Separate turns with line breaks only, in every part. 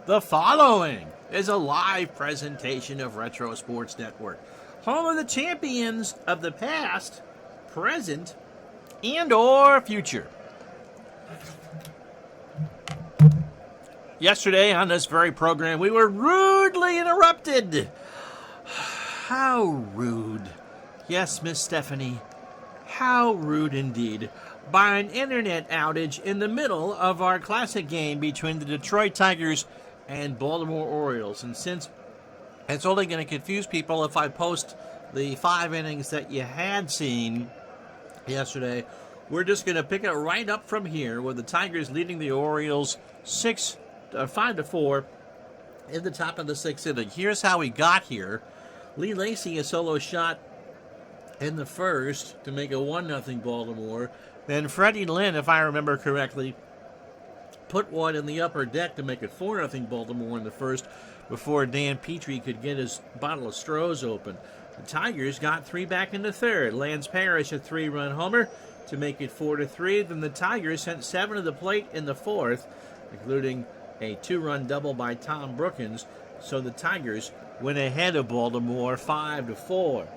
The following is a live presentation of Retro Sports Network, home of the champions of the past, present, and or future. Yesterday on this very program, we were rudely interrupted. How rude. Yes, Miss Stephanie, how rude indeed. By an internet outage in the middle of our classic game between the Detroit Tigers and Baltimore Orioles. And since it's only going to confuse people if I post the 5 innings that you had seen yesterday, we're just going to pick it right up from here with the Tigers leading the Orioles 5-4 in the top of the 6th inning. Here's how we got here. Lee Lacy, a solo shot in the first to make it 1-0 Baltimore. Then Freddie Lynn, if I remember correctly, put one in the upper deck to make it 4-0 Baltimore in the first before Dan Petrie could get his bottle of Stroh's open. The Tigers got 3 back in the third. Lance Parrish a 3-run homer to make it 4-3. Then the Tigers sent 7 to the plate in the fourth, including a 2-run double by Tom Brookins. So the Tigers went ahead of Baltimore 5-4.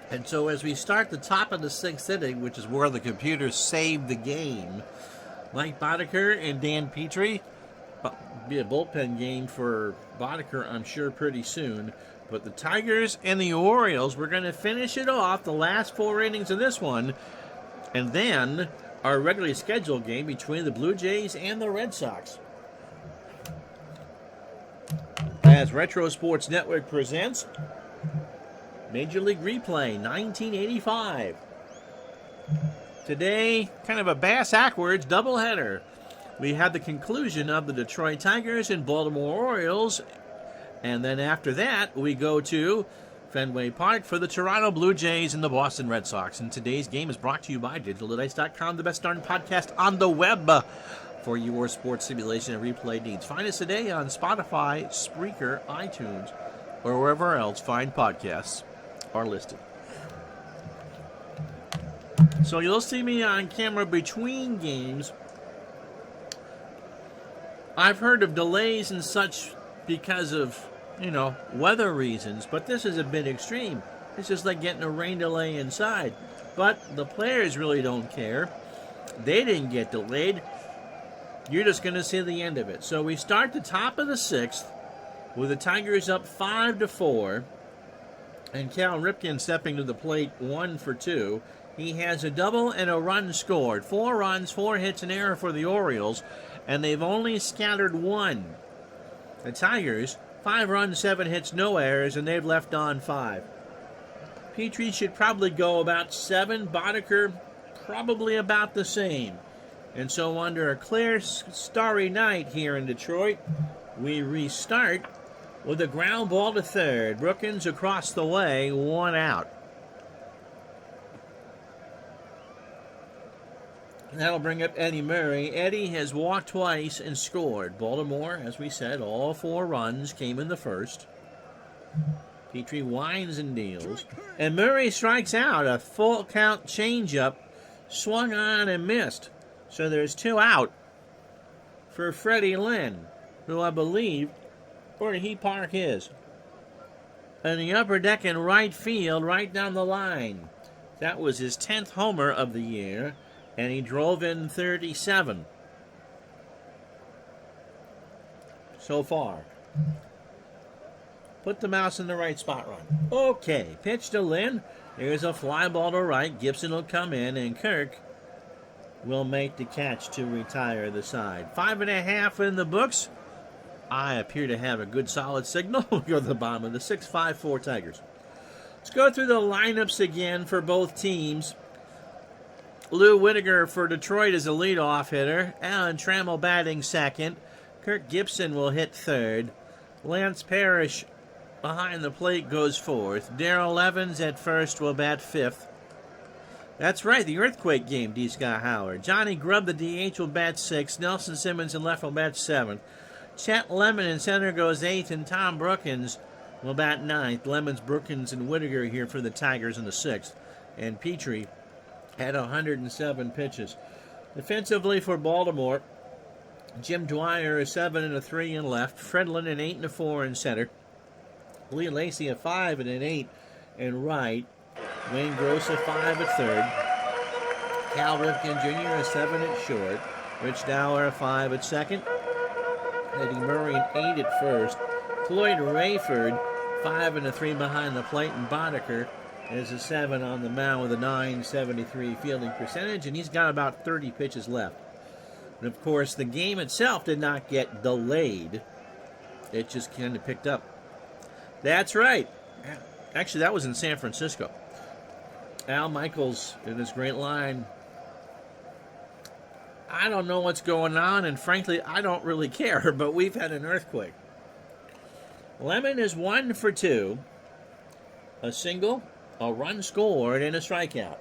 And so as we start the top of the 6th inning, which is where the computer saved the game, Mike Boddicker and Dan Petrie, be a bullpen game for Boddicker, I'm sure, pretty soon. But the Tigers and the Orioles, we're going to finish it off, the last 4 innings of this one, and then our regularly scheduled game between the Blue Jays and the Red Sox. As Retro Sports Network presents Major League Replay 1985. Today, kind of a bass-ackwards doubleheader. We had the conclusion of the Detroit Tigers and Baltimore Orioles, and then after that, we go to Fenway Park for the Toronto Blue Jays and the Boston Red Sox. And today's game is brought to you by DigitalDice.com, the best darn podcast on the web for your sports simulation and replay needs. Find us today on Spotify, Spreaker, iTunes, or wherever else fine podcasts are listed. So you'll see me on camera between games. I've heard of delays and such because of, weather reasons, but this is a bit extreme. It's just like getting a rain delay inside. But the players really don't care. They didn't get delayed. You're just going to see the end of it. So we start the top of the 6th with the Tigers up 5-4. And Cal Ripken stepping to the plate 1 for 2. He has a double and a run scored. 4 runs, 4 hits, and error for the Orioles. And they've only scattered 1. The Tigers, 5 runs, 7 hits, no errors, and they've left on 5. Petrie should probably go about 7. Boddicker probably about the same. And so under a clear, starry night here in Detroit, we restart with a ground ball to third. Brookins across the way, 1 out. That'll bring up Eddie Murray. Eddie has walked twice and scored. Baltimore, as we said, all 4 runs came in the first. Petrie winds and deals. And Murray strikes out. A full count changeup, swung on and missed. So there's 2 out for Freddie Lynn, who I believe, where did he park his? In the upper deck in right field, right down the line. That was his 10th homer of the year, and he drove in 37 so far. Put the mouse in the right spot, Ron. Okay, pitch to Lynn. There's a fly ball to right. Gibson will come in, and Kirk will make the catch to retire the side. 5.5 in the books. I appear to have a good solid signal. We'll go to the bottom of the 6th, 5-4 Tigers. Let's go through the lineups again for both teams. Lou Whitaker for Detroit is a leadoff hitter. Alan Trammell batting second. Kirk Gibson will hit third. Lance Parrish behind the plate goes fourth. Darrell Evans at first will bat fifth. That's right, the earthquake game, D. Scott Howard. Johnny Grubb, the DH, will bat sixth. Nelson Simmons in left will bat seventh. Chet Lemon in center goes eighth, and Tom Brookins will bat ninth. Lemons, Brookins, and Whitaker here for the Tigers in the sixth. And Petrie had 107 pitches. Defensively for Baltimore, Jim Dwyer a 7 and a 3 in left. Fredlin an 8 and a 4 in center. Lee Lacy a 5 and an 8 in right. Wayne Gross a 5 at third. Cal Ripken Jr. a 7 at short. Rich Dower a 5 at second. Eddie Murray an 8 at first. Floyd Rayford 5 and a 3 behind the plate, and Boddicker is a 7 on the mound with a .973 fielding percentage, and he's got about 30 pitches left. And of course, the game itself did not get delayed. It just kind of picked up. That's right. Actually, that was in San Francisco. Al Michaels in his great line. I don't know what's going on, and frankly, I don't really care, but we've had an earthquake. Lemon is 1 for 2. A single, a run scored, and a strikeout.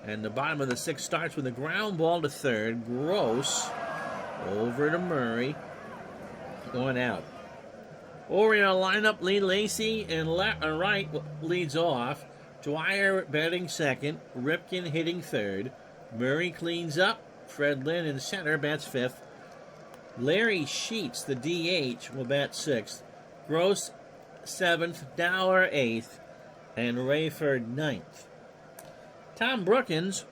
And the bottom of the sixth starts with a ground ball to third. Gross over to Murray. Going out. Oriole lineup, Lee Lacy and right leads off. Dwyer batting second. Ripken hitting third. Murray cleans up. Fred Lynn in center bats fifth. Larry Sheets, the DH, will bat sixth. Gross seventh. Dower eighth. And Rayford ninth. Tom Brookins,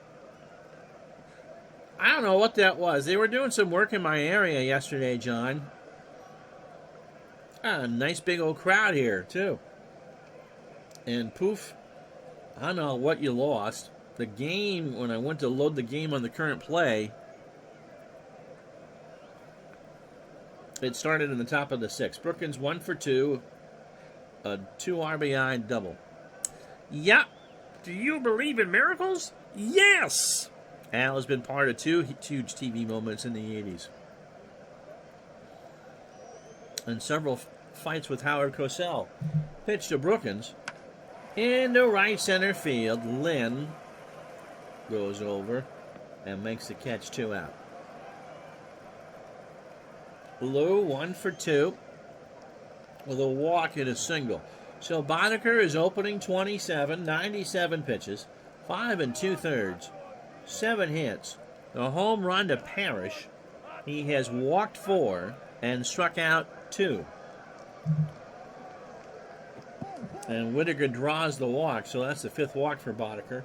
I don't know what that was. They were doing some work in my area yesterday, John. A nice big old crowd here, too. And poof, I don't know what you lost. The game, when I went to load the game on the current play, it started in the top of the sixth. Brookins 1 for 2, a 2 RBI double. Yeah. Do you believe in miracles? Yes! Al has been part of 2 huge TV moments in the 80s. And several fights with Howard Cosell. Pitch to Brookins. Into right center field. Lynn goes over and makes the catch, 2 out. Blue 1 for 2 with a walk and a single. So Boddicker is opening 27, 97 pitches, 5 2/3, 7 hits. The home run to Parrish. He has walked 4 and struck out 2. And Whittaker draws the walk, so that's the 5th walk for Boddicker.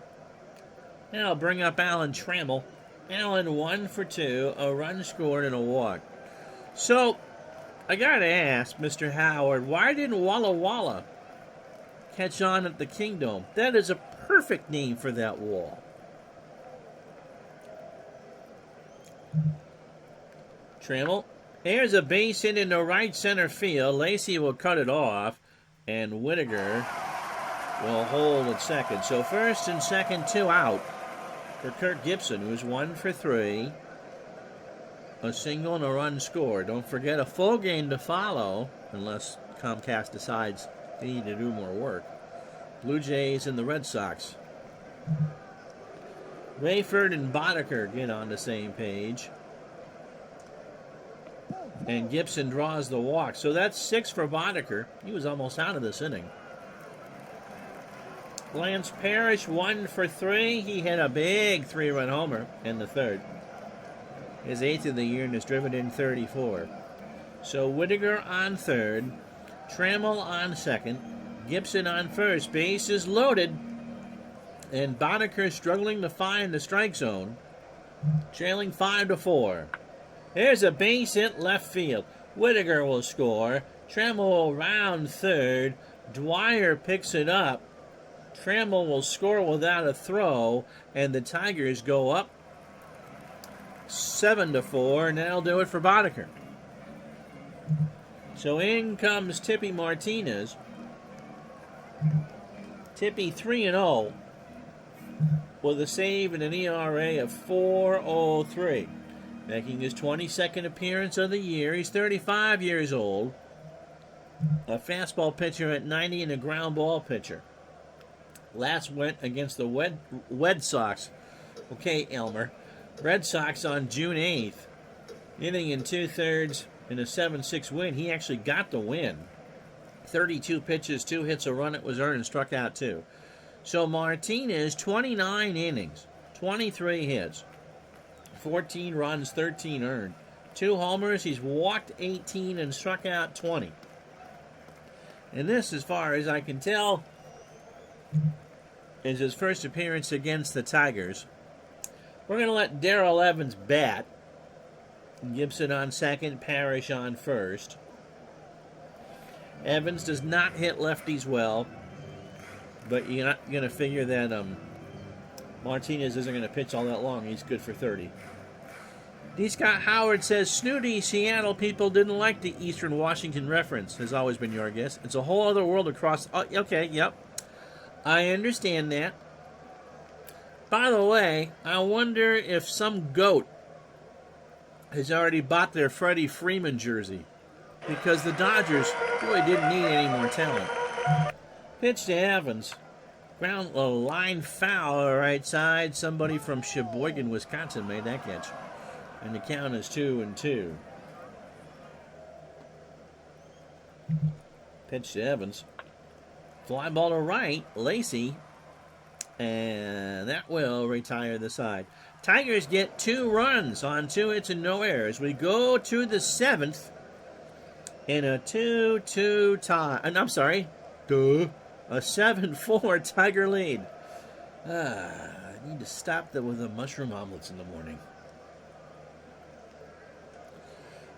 Now I'll bring up Alan Trammell. Alan 1 for 2, a run scored and a walk. So I gotta ask, Mr. Howard, why didn't Walla Walla catch on at the Kingdom? That is a perfect name for that wall. Trammell. Here's a base hit into right center field. Lacy will cut it off, and Whittaker will hold at second. So first and second, 2 out for Kirk Gibson, who's 1 for 3. A single and a run scored. Don't forget a full game to follow, unless Comcast decides they need to do more work. Blue Jays and the Red Sox. Rayford and Boddicker get on the same page. And Gibson draws the walk. So that's 6 for Boddicker. He was almost out of this inning. Lance Parrish 1 for 3. He hit a big 3-run homer in the third. His 8th of the year and has driven in 34. So Whittaker on third. Trammell on second. Gibson on first. Base is loaded. And Boddicker struggling to find the strike zone. Trailing 5-4. There's a base hit left field. Whittaker will score. Trammell will round third. Dwyer picks it up. Trammell will score without a throw. And the Tigers go up 7-4. And that'll do it for Boddicker. So in comes Tippy Martinez. Tippy 3-0 with a save and an ERA of 4.03. Making his 22nd appearance of the year. He's 35 years old. A fastball pitcher at 90 and a ground ball pitcher. Last went against the Red Sox. Okay, Elmer. Red Sox on June 8th. Inning in 2/3 in a 7-6 win. He actually got the win. 32 pitches, 2 hits, a run. It was earned and struck out 2. So Martinez, 29 innings, 23 hits. 14 runs, 13 earned, 2 homers. He's walked 18 and struck out 20. And this, as far as I can tell, is his first appearance against the Tigers. We're going to let Darrell Evans bat. Gibson on second, Parrish on first. Evans does not hit lefties well, but you're not going to figure that Martinez isn't going to pitch all that long. He's good for 30. D. Scott Howard says, snooty Seattle people didn't like the Eastern Washington reference. Has always been your guess. It's a whole other world across. Oh, okay, yep. I understand that. By the way, I wonder if some goat has already bought their Freddie Freeman jersey, because the Dodgers really didn't need any more talent. Pitch to Evans. Ground line foul right side. Somebody from Sheboygan, Wisconsin made that catch. And the count is 2-2. Pitch to Evans. Fly ball to right. Lacey. And that will retire the side. Tigers get 2 runs on 2 hits and no errors. We go to the 7th in a 2-2 tie. I'm sorry. A 7-4 Tiger lead. I need to stop with the mushroom omelets in the morning.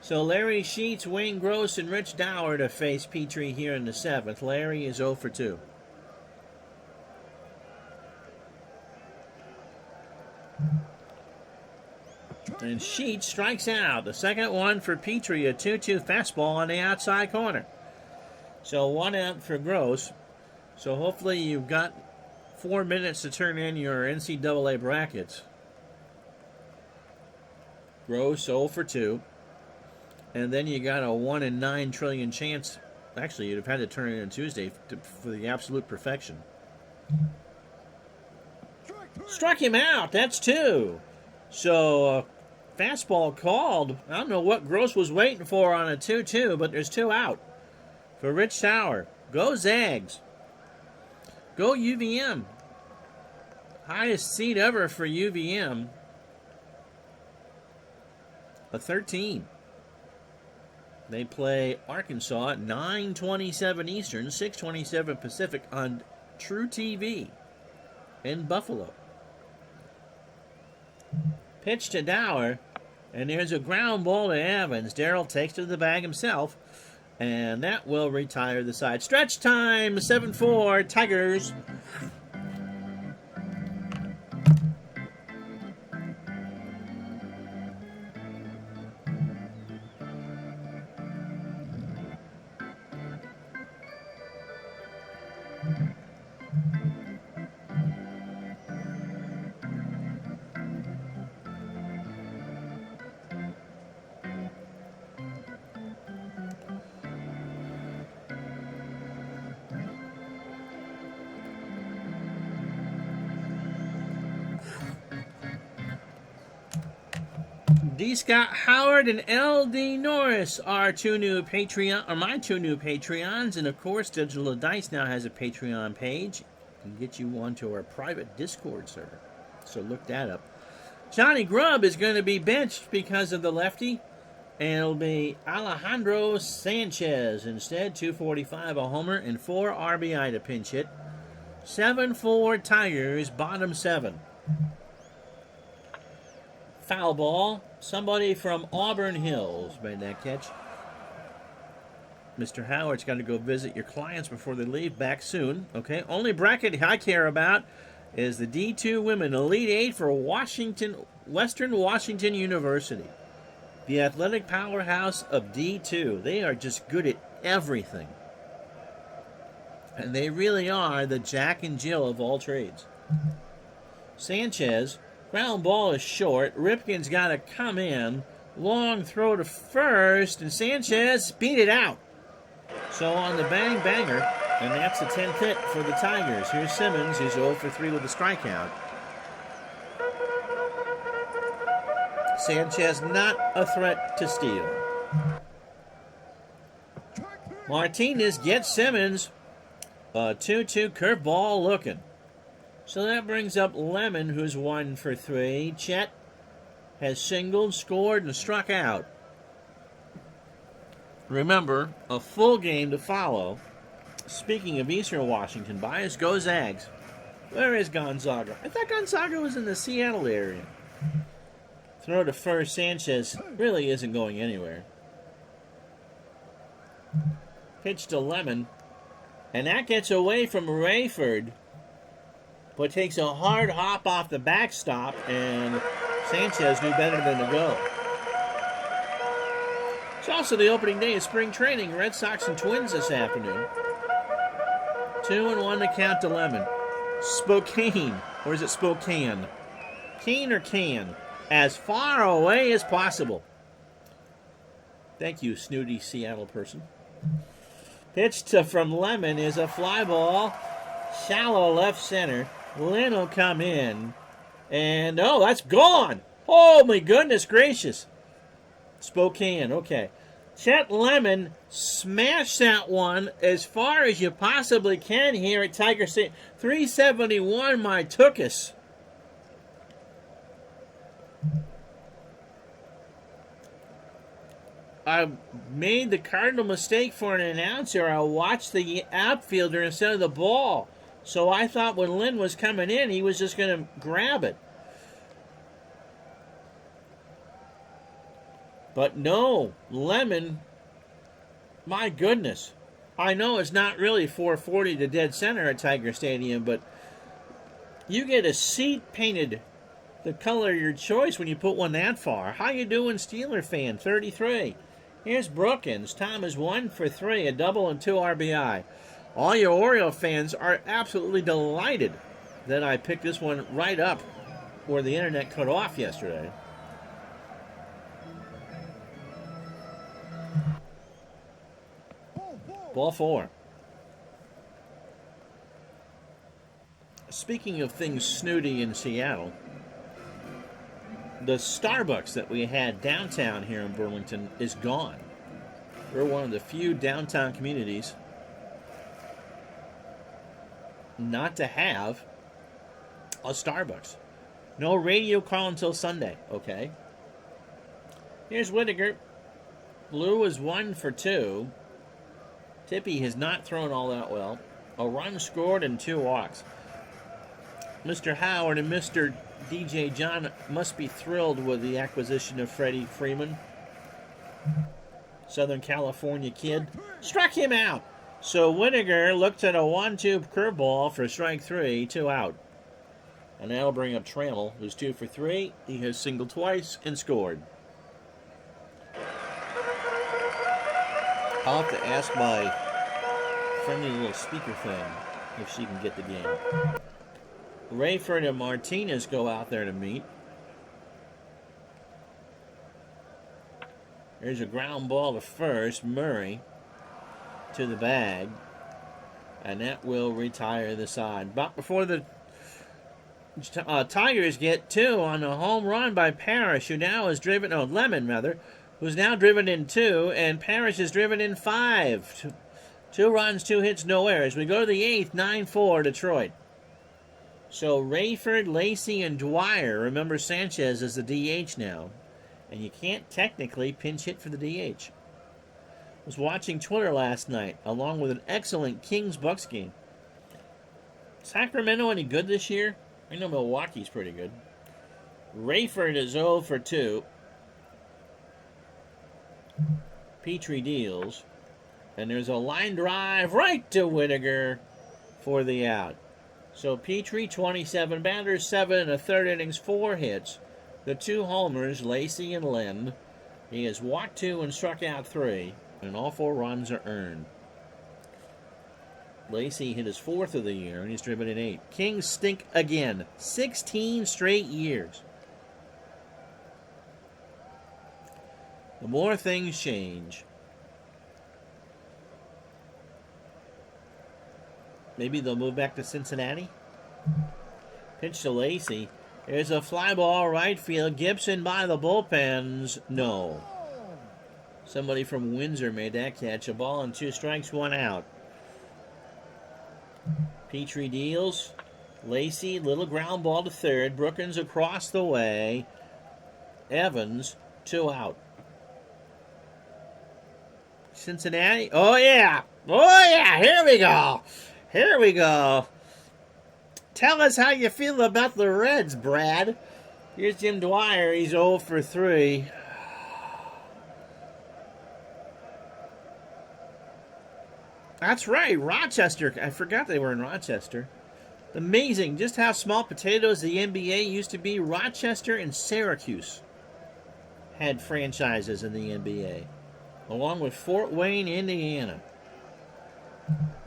So Larry Sheets, Wayne Gross, and Rich Dower to face Petrie here in the 7th. Larry is 0 for 2. And Sheets strikes out. The second one for Petrie, a 2-2 fastball on the outside corner. So 1 out for Gross. So hopefully you've got 4 minutes to turn in your NCAA brackets. Gross 0 for 2. And then you got a 1 in 9 trillion chance. Actually, you'd have had to turn it in Tuesday for the absolute perfection. Struck him out. That's 2. So, fastball called. I don't know what Gross was waiting for on a 2-2, but there's 2 out for Rich Dower. Go Zags. Go UVM. Highest seed ever for UVM. A 13. They play Arkansas at 9:27 Eastern, 6:27 Pacific on True TV in Buffalo. Pitch to Dower, and there's a ground ball to Evans. Darrell takes to the bag himself, and that will retire the side. Stretch time, 7-4 Tigers. D. Scott Howard and L.D. Norris are my 2 new Patreons. And, of course, Digital Dice now has a Patreon page. Can get you onto our private Discord server. So look that up. Johnny Grubb is going to be benched because of the lefty. And it'll be Alejandro Sanchez instead. 245, a homer, and 4 RBI to pinch hit. 7-4 Tigers, bottom 7. Foul ball. Somebody from Auburn Hills made that catch. Mr. Howard's got to go visit your clients before they leave. Back soon. Okay. Only bracket I care about is the D2 Women Elite 8 for Western Washington University. The athletic powerhouse of D2. They are just good at everything. And they really are the Jack and Jill of all trades. Sanchez. Ground ball is short. Ripken's got to come in. Long throw to first, and Sanchez beat it out. So on the bang banger, and that's the 10th hit for the Tigers. Here's Simmons, who's 0 for 3 with a strikeout. Sanchez not a threat to steal. Martinez gets Simmons. A 2-2 curveball looking. So that brings up Lemon, who's 1 for 3. Chet has singled, scored, and struck out. Remember, a full game to follow. Speaking of Eastern Washington bias, go Zags. Where is Gonzaga? I thought Gonzaga was in the Seattle area. Throw to first. Sanchez really isn't going anywhere. Pitch to Lemon. And that gets away from Rayford. But takes a hard hop off the backstop. And Sanchez knew better than to go. It's also the opening day of spring training. Red Sox and Twins this afternoon. 2-1 to count to Lemon. Spokane, or is it Spokane? Kane or can? As far away as possible. Thank you, snooty Seattle person. Pitch from Lemon is a fly ball. Shallow left center. Lynn will come in. And, oh, that's gone. Oh, my goodness gracious. Spokane, okay. Chet Lemon smashed that one as far as you possibly can here at Tiger State. 371, my tookus. I made the cardinal mistake for an announcer. I watched the outfielder instead of the ball. So I thought when Lynn was coming in, he was just going to grab it. But no, Lemon, my goodness. I know it's not really 440 to dead center at Tiger Stadium, but you get a seat painted the color of your choice when you put one that far. How you doing, Steeler fan? 33. Here's Brookins. Tom is 1 for 3, a double and 2 RBI. All your Oriole fans are absolutely delighted that I picked this one right up where the internet cut off yesterday. Ball 4. Speaking of things snooty in Seattle, the Starbucks that we had downtown here in Burlington is gone. We're one of the few downtown communities not to have a Starbucks. No radio call until Sunday, okay? Here's Whittaker. Blue is 1 for 2. Tippy has not thrown all that well. A run scored and 2 walks. Mr. Howard and Mr. DJ John must be thrilled with the acquisition of Freddie Freeman. Southern California kid. Struck him out. So Whittaker looked at a 1-2 curveball for strike 3, 2 out. And that'll bring up Trammell, who's 2 for 3. He has singled twice and scored. I'll have to ask my friendly little speaker thing if she can get the game. Rayford and Martinez go out there to meet. There's a ground ball to first. Murray to the bag. And that will retire the side. But before the Tigers get 2 on a home run by Parrish, who now is driven, Lemon rather, who's now driven in 2, and Parrish is driven in 5. 2 runs, 2 hits, no errors. We go to the 8th, 9-4 Detroit. So Rayford, Lacey, and Dwyer. Remember, Sanchez is the DH now. And you can't technically pinch hit for the DH. I was watching Twitter last night, along with an excellent Kings-Bucks game. Sacramento any good this year? I know Milwaukee's pretty good. Rayford is 0 for 2. Petrie deals. And there's a line drive right to Whittaker for the out. So Petrie, 27 batters, 7 1/3 innings, 4 hits. The 2 homers, Lacey and Lynn. He has walked 2 and struck out 3, and all 4 runs are earned. Lacey hit his 4th of the year, and he's driven in 8. Kings stink again. 16 straight years. The more things change, maybe they'll move back to Cincinnati. Pitch to Lacey. There's a fly ball right field. Gibson by the bullpens. No. Somebody from Windsor made that catch. A ball and 2 strikes, 1 out. Petrie deals. Lacey, little ground ball to third. Brookins across the way. Evans, 2 out. Cincinnati. Oh, yeah. Oh, yeah. Here we go. Here we go. Tell us how you feel about the Reds, Brad. Here's Jim Dwyer. He's 0 for 3. That's right, Rochester. I forgot they were in Rochester. Amazing just how small potatoes the NBA used to be. Rochester and Syracuse had franchises in the NBA, along with Fort Wayne, Indiana.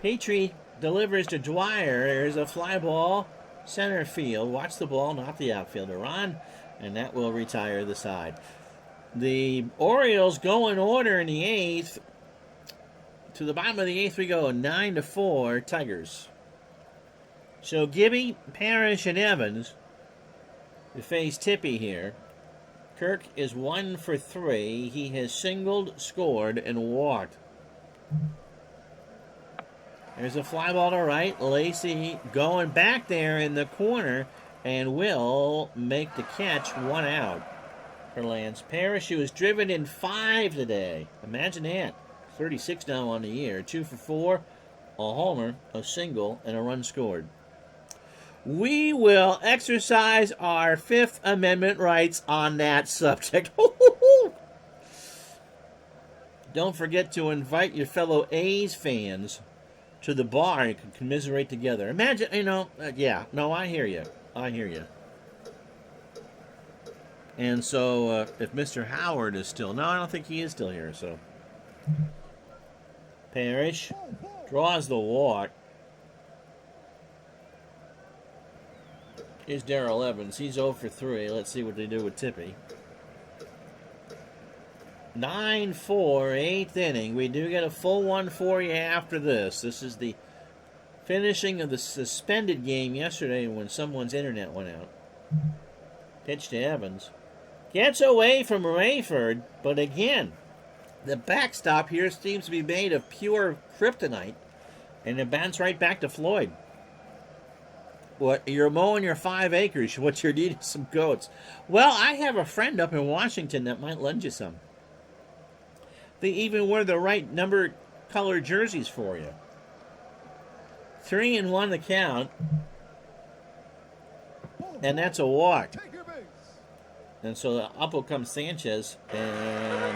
Petrie delivers to Dwyer. There's a fly ball, center field. Watch the ball, not the outfielder on, and that will retire the side. The Orioles go in order in the 8th. To the bottom of the 8th we go, 9-4, Tigers. So Gibby, Parrish, and Evans to face Tippy here. Kirk is 1 for 3. He has singled, scored, and walked. There's a fly ball to right. Lacey going back there in the corner and will make the catch. 1 out for Lance Parrish, who was driven in 5 today. Imagine that. 36 now on the year. 2 for 4, a homer, a single, and a run scored. We will exercise our Fifth Amendment rights on that subject. Don't forget to invite your fellow A's fans to the bar and commiserate together. Imagine, yeah, no, I hear you. I hear you. And so, if Mr. Howard is still, no, I don't think he is still here, so. Parrish draws the walk. Here's Darrell Evans. He's 0 for 3. Let's see what they do with Tippy. 9-4, 8th inning. We do get a full one for you after this. This is the finishing of the suspended game yesterday when someone's internet went out. Pitch to Evans. Gets away from Rayford, but again, the backstop here seems to be made of pure kryptonite, and it bounces right back to Floyd. What, you're mowing your 5 acres. What you're needing some goats. Well, I have a friend up in Washington that might lend you some. They even wear the right number color jerseys for you. 3-1 the count. And that's a walk. And so up will come Sanchez. And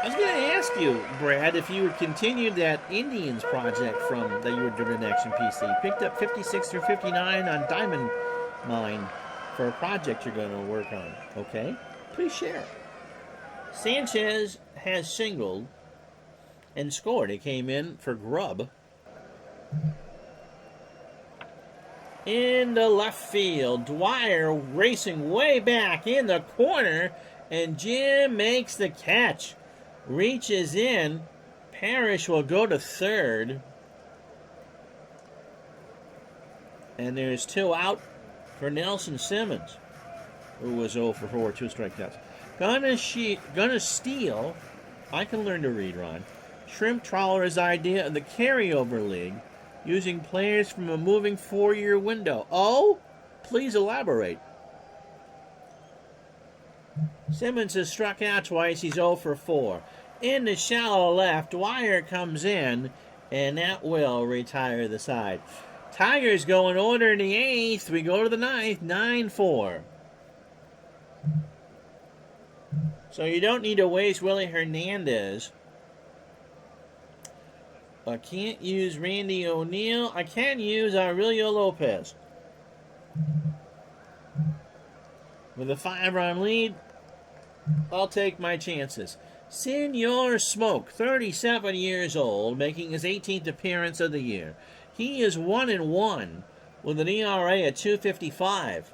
I was going to ask you, Brad, if you would continue that Indians project that you were doing in Action PC. Picked up 56 through 59 on Diamond Mine for a project you're going to work on. Okay? Please share. Sanchez has singled and scored. He came in for grub. In the left field, Dwyer racing way back in the corner, and Jim makes the catch. Reaches in. Parrish will go to third. And there's 2 out for Nelson Simmons, who was 0 for 4, 2 strikeouts. Gonna steal. I can learn to read, Ron. Shrimp Trawler's idea of the carryover league, using players from a moving 4-year window. Oh, please elaborate. Simmons has struck out twice. He's 0 for 4. In the shallow left, Dwyer comes in, and that will retire the side. Tigers go in order in the 8th. We go to the 9th, 9-4. So you don't need to waste Willie Hernandez. I can't use Randy O'Neal. I can use Aurelio Lopez. With a 5-run lead, I'll take my chances. Senor Smoke, 37 years old, making his 18th appearance of the year. He is 1-1 with an ERA at 2.55.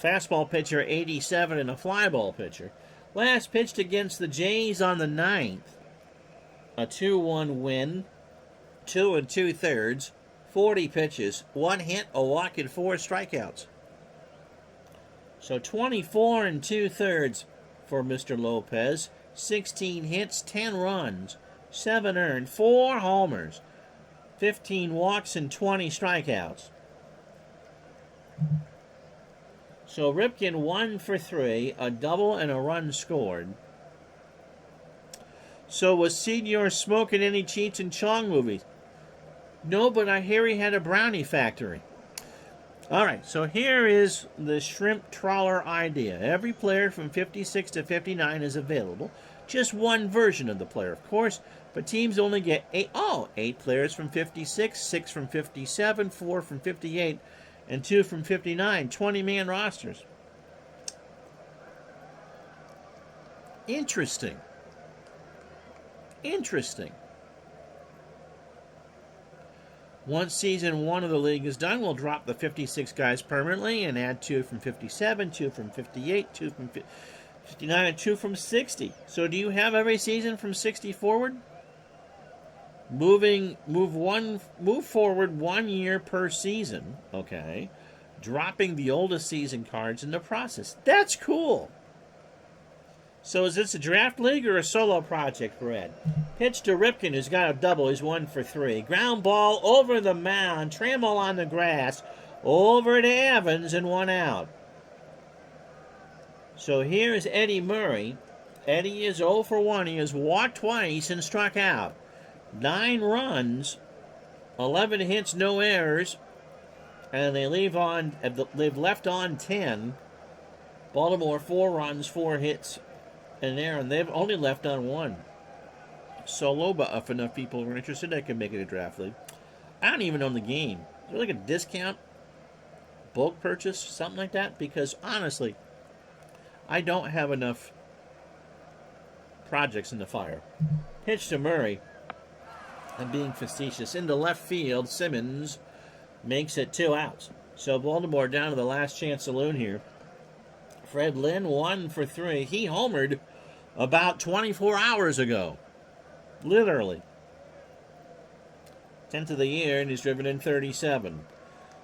Fastball pitcher 87 and a fly ball pitcher. Last pitched against the Jays on the 9th. A 2-1 win. 2 2/3. 40 pitches. 1 hit, a walk, and 4 strikeouts. So 24 2/3 for Mr. Lopez. 16 hits, 10 runs, 7 earned, 4 homers, 15 walks, and 20 strikeouts. So Ripken 1 for 3, a double and a run scored. So was Senior smoking any Cheech and Chong movies? No, but I hear he had a brownie factory. All right, so here is the shrimp trawler idea. Every player from 56 to 59 is available. Just one version of the player, of course, but teams only get 8 players from 56, 6 from 57, 4 from 58, and 2 from 59. 20-man rosters. Interesting. Interesting. Once season 1 of the league is done, we'll drop the 56 guys permanently and add 2 from 57, 2 from 58, 2 from 59, and 2 from 60. So do you have every season from 60 forward? Move forward 1 year per season, okay? Dropping the oldest season cards in the process. That's cool. So is this a draft league or a solo project, Brad? Pitch to Ripken, who's got a double. He's 1 for 3. Ground ball over the mound. Trammell on the grass. Over to Evans and 1 out. So here's Eddie Murray. Eddie is 0 for 1. He has walked twice and struck out. 9 runs, 11 hits, no errors, and they've left on 10. Baltimore 4 runs, 4 hits, and there, and they've only left on 1. Solo, but if enough people are interested, I can make it a draft league. I don't even own the game. Is there like a discount, bulk purchase, something like that? Because honestly, I don't have enough projects in the fire. Pitch to Murray. I'm being facetious. Into left field, Simmons makes it 2 outs. So Baltimore down to the last chance saloon here. Fred Lynn 1 for 3. He homered about 24 hours ago. Literally. 10th of the year, and he's driven in 37.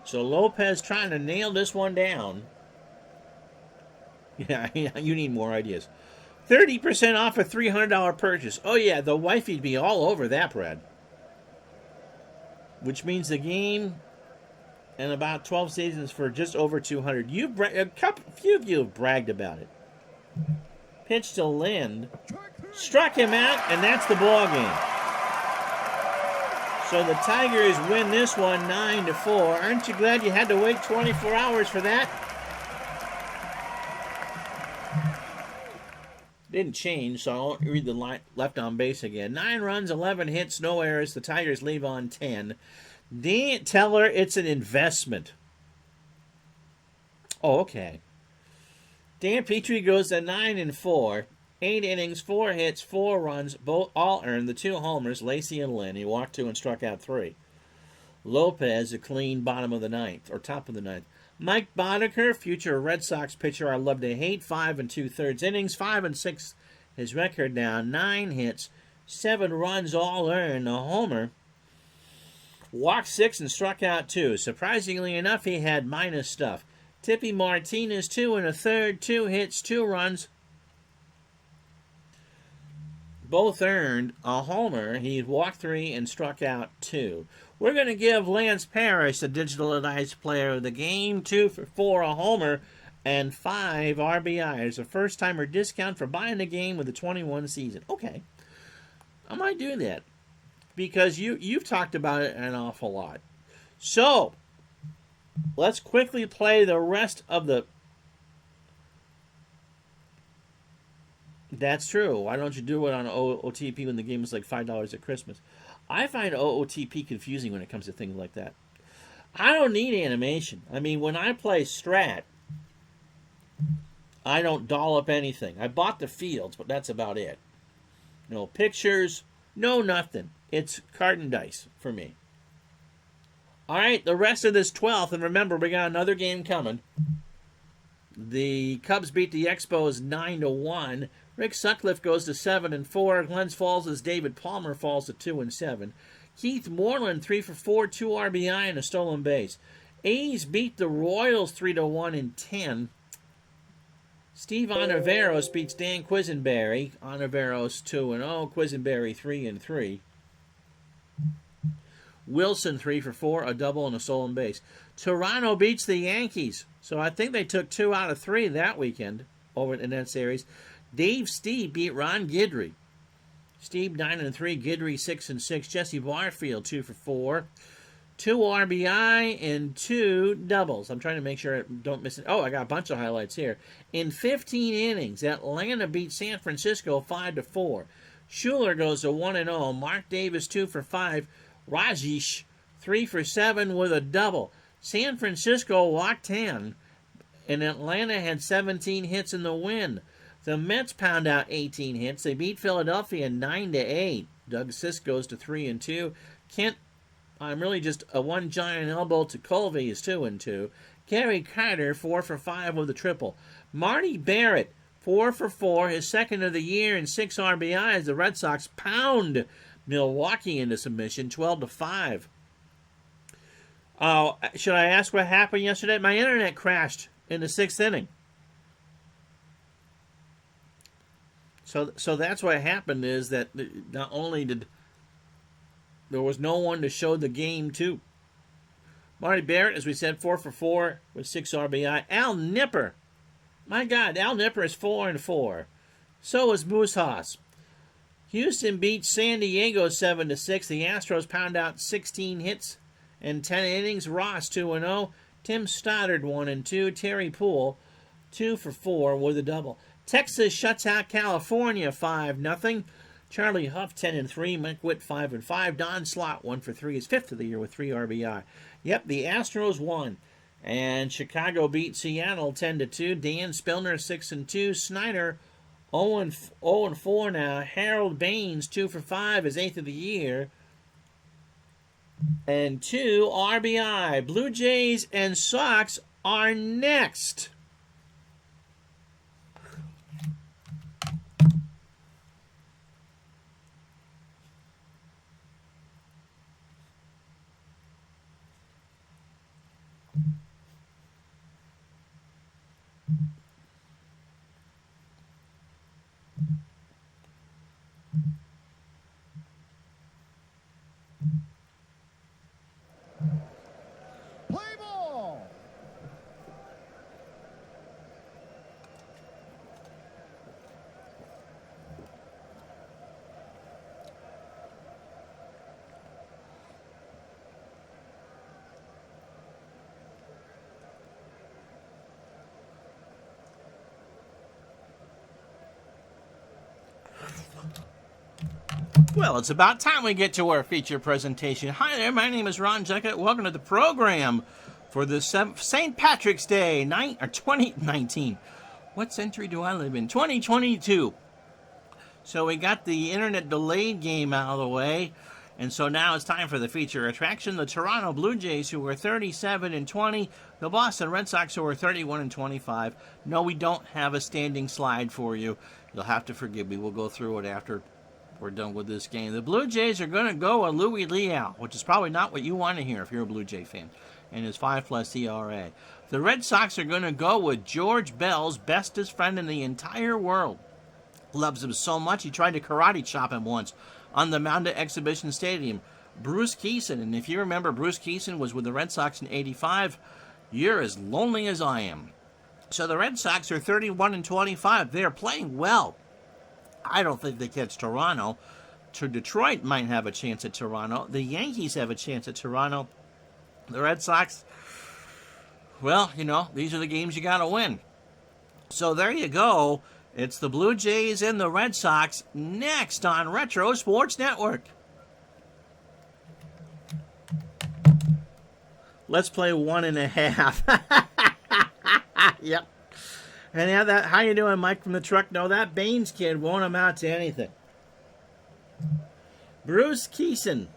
So Lopez trying to nail this one down. Yeah, you need more ideas. 30% off a $300 purchase. Oh yeah, the wifey'd be all over that, Brad. Which means the game and about 12 seasons for just over 200. A few of you have bragged about it. Pitch to Lind. Struck him out, and that's the ball game. So the Tigers win this one 9-4. Aren't you glad you had to wait 24 hours for that? Didn't change, so I won't read the left on base again. 9 runs, 11 hits, no errors. The Tigers leave on 10. Tell her it's an investment. Oh, okay. Dan Petrie goes to 9-4. 8 innings, 4 hits, 4 runs, both all earned. The 2 homers, Lacey and Lynn. He walked 2 and struck out 3. Lopez, a clean bottom of the 9th, or top of the 9th. Mike Boddicker, future Red Sox pitcher I love to hate, 5 2/3 innings, 5 6. His record now, 9 hits, 7 runs, all earned, a homer. Walked 6 and struck out 2. Surprisingly enough, he had minus stuff. Tippy Martinez, 2 1/3, 2 hits, 2 runs. Both earned a homer. He walked 3 and struck out 2. We're going to give Lance Parrish the digitalized player of the game, 2 for 4, a homer, and 5 RBIs. A first-timer discount for buying the game with the 21 season. Okay. I might do that because you've talked about it an awful lot. So, let's quickly play the rest of the... That's true. Why don't you do it on OOTP when the game is like $5 at Christmas? I find OOTP confusing when it comes to things like that. I don't need animation. I mean, when I play Strat, I don't doll up anything. I bought the fields, but that's about it. No pictures, no nothing. It's card and dice for me. All right, the rest of this 12th, and remember, we got another game coming. The Cubs beat the Expos 9-1. Rick Sutcliffe goes to 7-4. Glens Falls' David Palmer falls to 2-7. Keith Moreland 3 for 4, 2 RBI and a stolen base. A's beat the Royals 3-1 in 10. Steve Onoveros beats Dan Quisenberry. Onoveros 2-0. Quisenberry 3-3. Wilson 3 for 4, a double and a stolen base. Toronto beats the Yankees. So I think they took 2 out of 3 that weekend over in that series. Dave Steve beat Ron Guidry. Steve 9-3, Guidry 6-6. Jesse Barfield 2 for 4. 2 RBI and 2 doubles. I'm trying to make sure I don't miss it. Oh, I got a bunch of highlights here. In 15 innings, Atlanta beat San Francisco 5-4. Schuler goes to 1-0. Mark Davis 2 for 5. Rajesh 3 for 7 with a double. San Francisco walked 10, and Atlanta had 17 hits in the win. The Mets pound out 18 hits. They beat Philadelphia 9-8. Doug Sisk goes to 3-2. Kent, I'm really just a one giant elbow to Colby is 2-2. Gary Carter 4 for 5 with a triple. Marty Barrett 4 for 4, his second of the year and 6 RBIs. The Red Sox pound Milwaukee into submission 12-5. Should I ask what happened yesterday? My internet crashed in the 6th inning. So that's what happened, is that not only did there was no one to show the game to. Marty Barrett, as we said, 4 for 4 with 6 RBI. Al Nipper. My God, Al Nipper is 4-4. So is Moose Haas. Houston beats San Diego 7-6. The Astros pound out 16 hits in 10 innings. Ross 2-0. Tim Stoddard 1-2. Terry Poole 2 for 4 with a double. Texas shuts out California 5-0. Charlie Huff 10-3. Mike Witt 5-5. Don Slott 1 for 3. His 5th of the year with 3 RBI. Yep, the Astros won. And Chicago beat Seattle 10-2. Dan Spillner 6-2. Snyder 0-4 now. Harold Baines 2 for 5. His 8th of the year. And 2 RBI. Blue Jays and Sox are next. Well, it's about time we get to our feature presentation. Hi there, my name is Ron Jecka. Welcome to the program for the St. Patrick's Day 2019. What century do I live in? 2022. So we got the internet delayed game out of the way, and so now it's time for the feature attraction. The Toronto Blue Jays, who were 37-20. The Boston Red Sox, who were 31-25. No, we don't have a standing slide for you. You'll have to forgive me. We'll go through it after we're done with this game. The Blue Jays are going to go with Louis Liao, which is probably not what you want to hear if you're a Blue Jay fan, and his 5+ ERA. The Red Sox are going to go with George Bell's bestest friend in the entire world. Loves him so much he tried to karate chop him once on the mound at Exhibition Stadium. Bruce Keeson, and if you remember, Bruce Keeson was with the Red Sox in '85. You're as lonely as I am. So the Red Sox are 31-25. They're playing well. I don't think they catch Toronto. Detroit might have a chance at Toronto. The Yankees have a chance at Toronto. The Red Sox, well, you know, these are the games you got to win. So there you go. It's the Blue Jays and the Red Sox next on Retro Sports Network. Let's play 1.5. Yep. And how you doing, Mike from the truck? No, that Baines kid won't amount to anything. Bruce Keeson.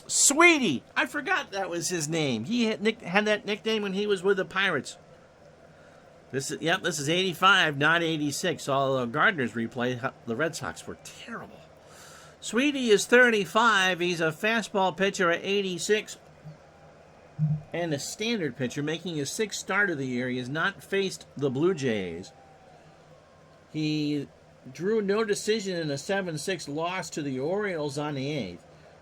Sweetie. I forgot that was his name. He had that nickname when he was with the Pirates. This is 85, not 86. Although Gardner's replay, the Red Sox were terrible. Sweetie is 35. He's a fastball pitcher at 86. And a standard pitcher, making his 6th start of the year. He has not faced the Blue Jays. He drew no decision in a 7-6 loss to the Orioles on the 8th.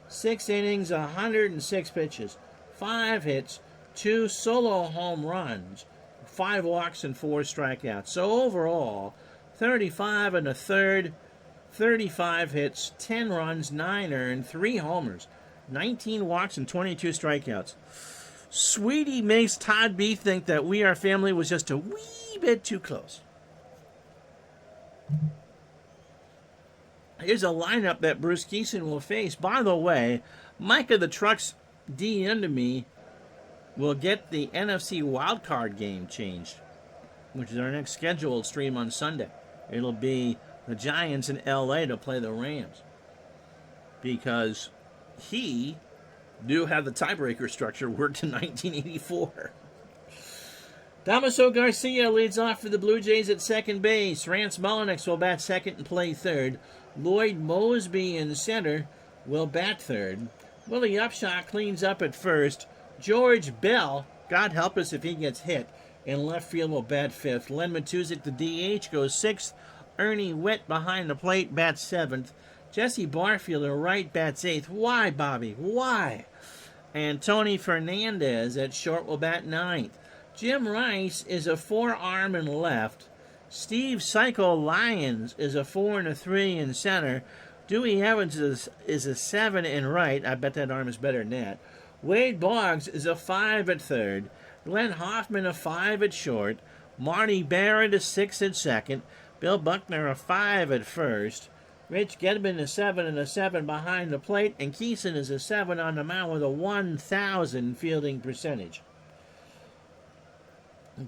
6 innings, 106 pitches, 5 hits, 2 solo home runs, 5 walks, and 4 strikeouts. So overall, 35 and a third, 35 hits, 10 runs, 9 earned, 3 homers, 19 walks, and 22 strikeouts. Sweetie makes Todd B think that We Are Family was just a wee bit too close. Here's a lineup that Bruce Kieson will face. By the way, Micah the Trucks DM'd to me will get the NFC wildcard game changed, which is our next scheduled stream on Sunday. It'll be the Giants in LA to play the Rams, because he do have the tiebreaker structure worked in 1984. Damaso Garcia leads off for the Blue Jays at second base. Rance Mullinax will bat second and play third. Lloyd Mosby in center will bat third. Willie Upshaw cleans up at first. George Bell, God help us if he gets hit, in left field will bat fifth. Len Matuzik, the DH, goes sixth. Ernie Witt behind the plate bats seventh. Jesse Barfield in right bats eighth. Why, Bobby? Why? And Tony Fernandez at short will bat ninth. Jim Rice is a 4-arm in left. Steve Psycho Lyons is a 4 and a 3 in center. Dewey Evans is a 7 in right. I bet that arm is better than that. Wade Boggs is a 5 at third. Glenn Hoffman a 5 at short. Marty Barrett a 6 at second. Bill Buckner a 5 at first. Rich Gedman a 7 and a 7 behind the plate. And Kieson is a 7 on the mound with a 1,000 fielding percentage.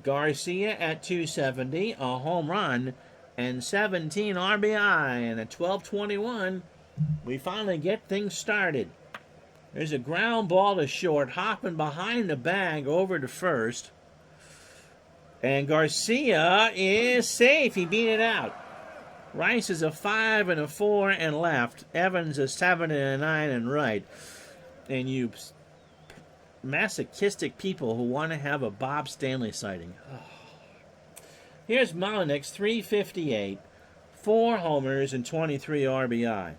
Garcia at 270, a home run, and 17 RBI. And at 12:21, we finally get things started. There's a ground ball to short. Hoffman behind the bag over to first. And Garcia is safe. He beat it out. Rice is a 5 and a 4 and left. Evans a 7 and a 9 and right. And you masochistic people who want to have a Bob Stanley sighting. Oh. Here's Mullinax, 358, 4 homers and 23 RBI.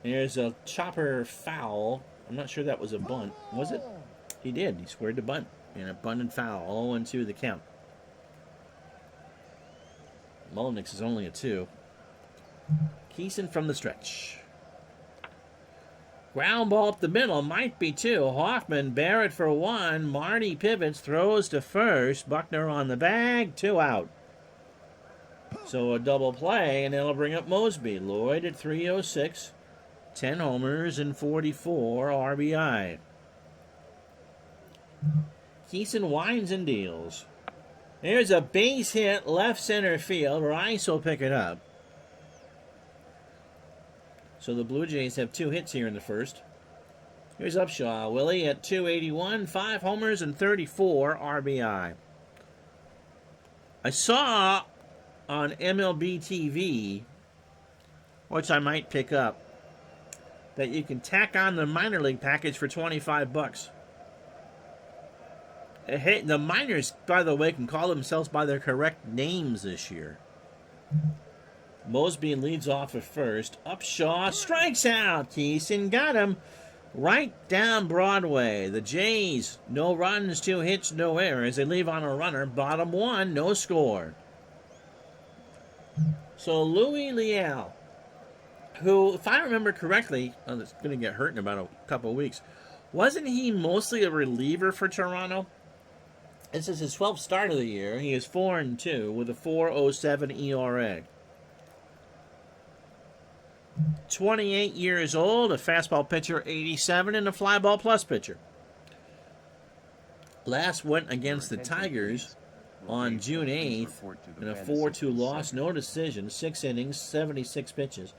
Here's a chopper foul. I'm not sure that was a bunt. Was it? He did. He squared the bunt. And a bunt and foul. 0-2 the count. Mullinax is only a 2. Kieson from the stretch. Ground ball up the middle, might be 2. Hoffman, Barrett for 1. Marty pivots, throws to first. Buckner on the bag, 2 out. So a double play, and it'll bring up Mosby. Lloyd at 306, 10 homers and 44 RBI. Kieson winds and deals. There's a base hit, left center field. Rice will pick it up. So the Blue Jays have 2 hits here in the first. Here's Upshaw. Willie at 281, 5 homers and 34 RBI. I saw on MLB TV, which I might pick up, that you can tack on the minor league package for $25. Hey, the minors, by the way, can call themselves by their correct names this year. Mosby leads off at first. Upshaw strikes out. Kieson got him right down Broadway. The Jays, no runs, 2 hits, no errors. They leave on a runner. Bottom 1, no score. So Louis Leal, who, if I remember correctly, is going to get hurt in about a couple of weeks. Wasn't he mostly a reliever for Toronto? This is his 12th start of the year. He is 4-2 with a 4.07 ERA. 28 years old, a fastball pitcher, 87, and a fly ball plus pitcher. Last went against the Tigers on June 8th in a 4-2 loss, no decision, 6 innings, 76 pitches.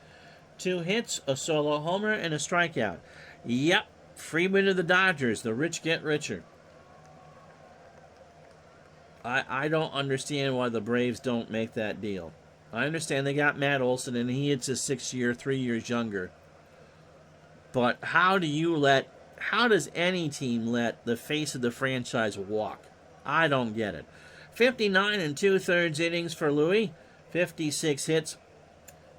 2 hits, a solo homer, and a strikeout. Yep, Freeman to the Dodgers. The rich get richer. I don't understand why the Braves don't make that deal. I understand they got Matt Olson, and he hits his 6th year, 3 years younger. But how does any team let the face of the franchise walk? I don't get it. 59 2/3 innings for Louis, 56 hits,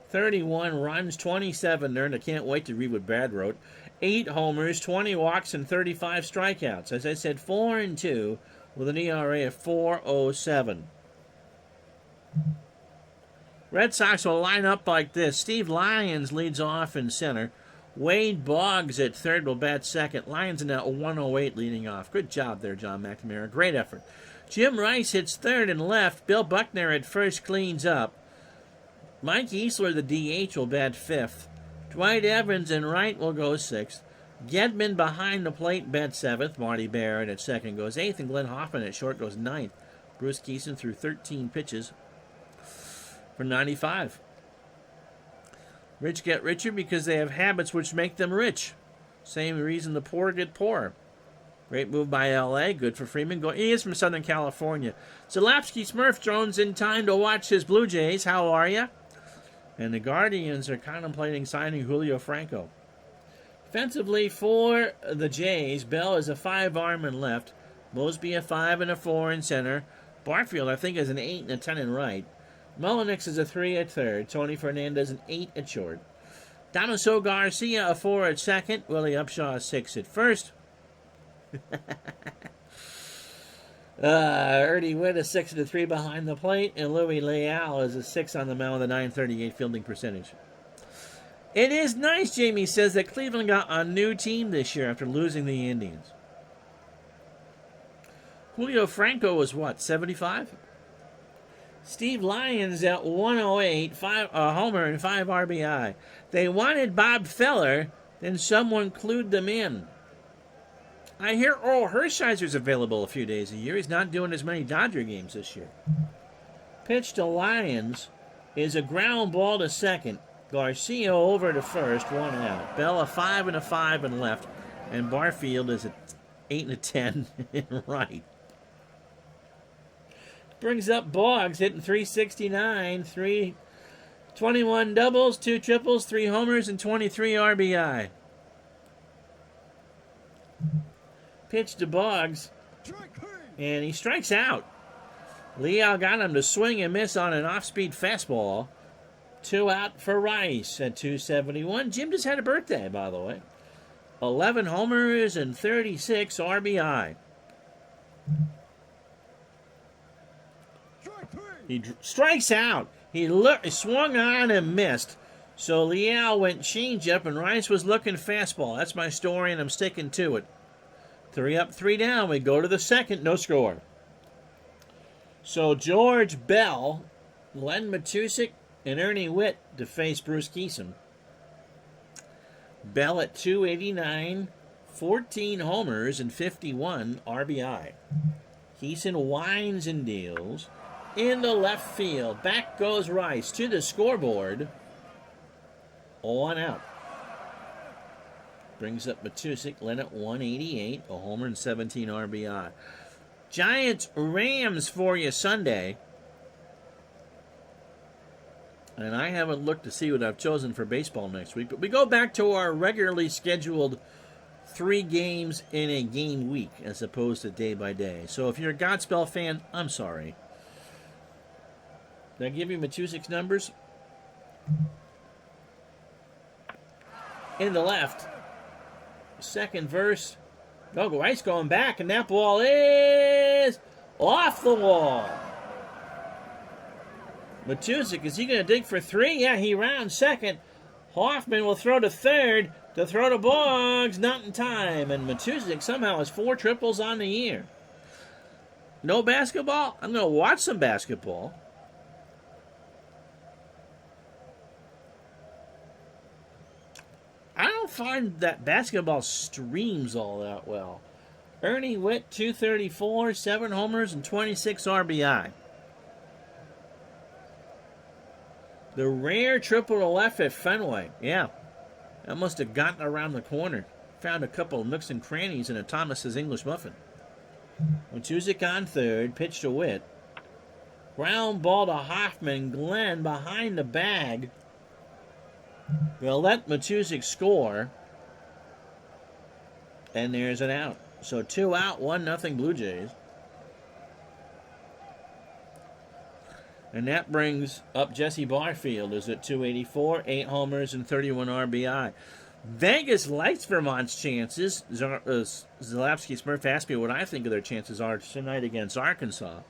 31 runs, 27 earned. I can't wait to read what Brad wrote. 8 homers, 20 walks, and 35 strikeouts. As I said, 4-2 with an ERA of 4.07. Red Sox will line up like this. Steve Lyons leads off in center. Wade Boggs at third will bat second. Lyons in at 108 leading off. Good job there, John McNamara. Great effort. Jim Rice hits third and left. Bill Buckner at first cleans up. Mike Easler, the DH, will bat fifth. Dwight Evans and right will go sixth. Gedman behind the plate bats seventh. Marty Barrett at second goes eighth. And Glenn Hoffman at short goes ninth. Bruce Keeson threw 13 pitches for 95. Rich get richer because they have habits which make them rich. Same reason the poor get poorer. Great move by L.A. Good for Freeman. He is from Southern California. Zalapsky Smurf drones in time to watch his Blue Jays. How are ya? And the Guardians are contemplating signing Julio Franco. Defensively for the Jays, Bell is a 5-arm in left. Mosby a 5 and a 4 in center. Barfield, I think, is an 8 and a 10 in right. Mullenix is a 3 at third. Tony Fernandez an 8 at short. Damaso Garcia a 4 at second. Willie Upshaw a 6 at first. Ernie Witt a 6 and a 3 behind the plate. And Louis Leal is a 6 on the mound with a .938 fielding percentage. It is nice, Jamie says, that Cleveland got a new team this year after losing the Indians. Julio Franco was what, 75? Steve Lyons at 108, a homer and 5 RBI. They wanted Bob Feller, then someone clued them in. I hear Earl Hershiser's available a few days a year. He's not doing as many Dodger games this year. Pitch to Lyons is a ground ball to second. Garcia over to first, 1 out. Bell a 5 and a 5 in left. And Barfield is a 8 and a 10 in right. Brings up Boggs hitting .369, 21 doubles, 2 triples, 3 homers, and 23 RBI. Pitch to Boggs, and he strikes out. Leal got him to swing and miss on an off-speed fastball. 2 out for Rice at 271. Jim just had a birthday, by the way. 11 homers and 36 RBI. He strikes out. He swung on and missed. So Leal went changeup, and Rice was looking fastball. That's my story, and I'm sticking to it. 3 up, 3 down. We go to the second. No score. So George Bell, Len Matuzik, and Ernie Witt to face Bruce Keeson. Bell at 289, 14 homers, and 51 RBI. Keeson winds and deals. Into left field. Back goes Rice to the scoreboard. 1 out. Brings up Matuzik. Len at 188. A homer and 17 RBI. Giants-Rams for you Sunday. And I haven't looked to see what I've chosen for baseball next week. But we go back to our regularly scheduled 3 games in a game week as opposed to day by day. So if you're a Godspell fan, I'm sorry. Did I give you Matuzik's numbers? In the left. Second verse. Oh, Rice going back, and that ball is off the wall. Matuzik, is he going to dig for 3? Yeah, he rounds second. Hoffman will throw to third. To throw to Boggs, not in time. And Matuzik somehow has 4 triples on the year. No basketball? I'm going to watch some basketball. I don't find that basketball streams all that well. Ernie Witt, 234, 7 homers, and 26 RBI. The rare triple to left at Fenway. Yeah, that must have gotten around the corner. Found a couple of nooks and crannies in a Thomas's English muffin. Matuzik on third, pitch to Witt. Ground ball to Hoffman. Glenn behind the bag. We'll let Matuzik score. And there's an out. So 2 out, 1-0 Blue Jays. And that brings up Jesse Barfield, who's at 284, 8 homers and 31 RBI. Vegas likes Vermont's chances. Zalapsky Smurf asked me what I think of their chances are tonight against Arkansas.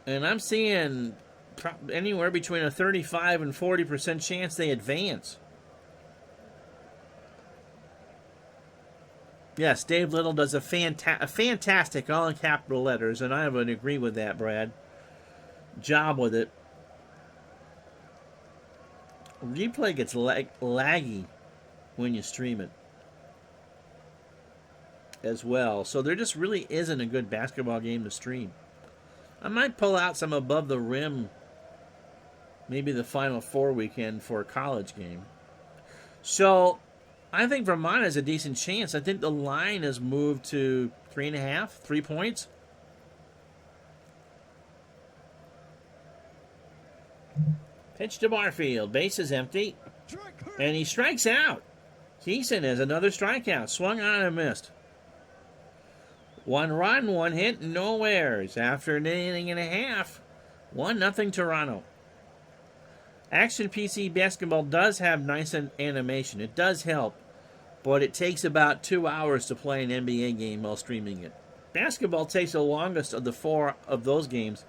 And I'm seeing anywhere between a 35 and 40% chance they advance. Yes, Dave Little does a fantastic, all in capital letters, and I would agree with that, Brad. Job with it. Replay gets laggy when you stream it as well. So there just really isn't a good basketball game to stream. I might pull out some above the rim, maybe the Final Four weekend for a college game. So I think Vermont has a decent chance. I think the line has moved to 3.5, 3 points. Pitch to Barfield. Base is empty. And he strikes out. Keeson has another strikeout. Swung on and missed. 1 run, 1 hit, no errors. After an inning and a half, 1-0 Toronto. Action PC basketball does have nice animation. It does help. But it takes about 2 hours to play an NBA game while streaming it. Basketball takes the longest of the 4 of those games,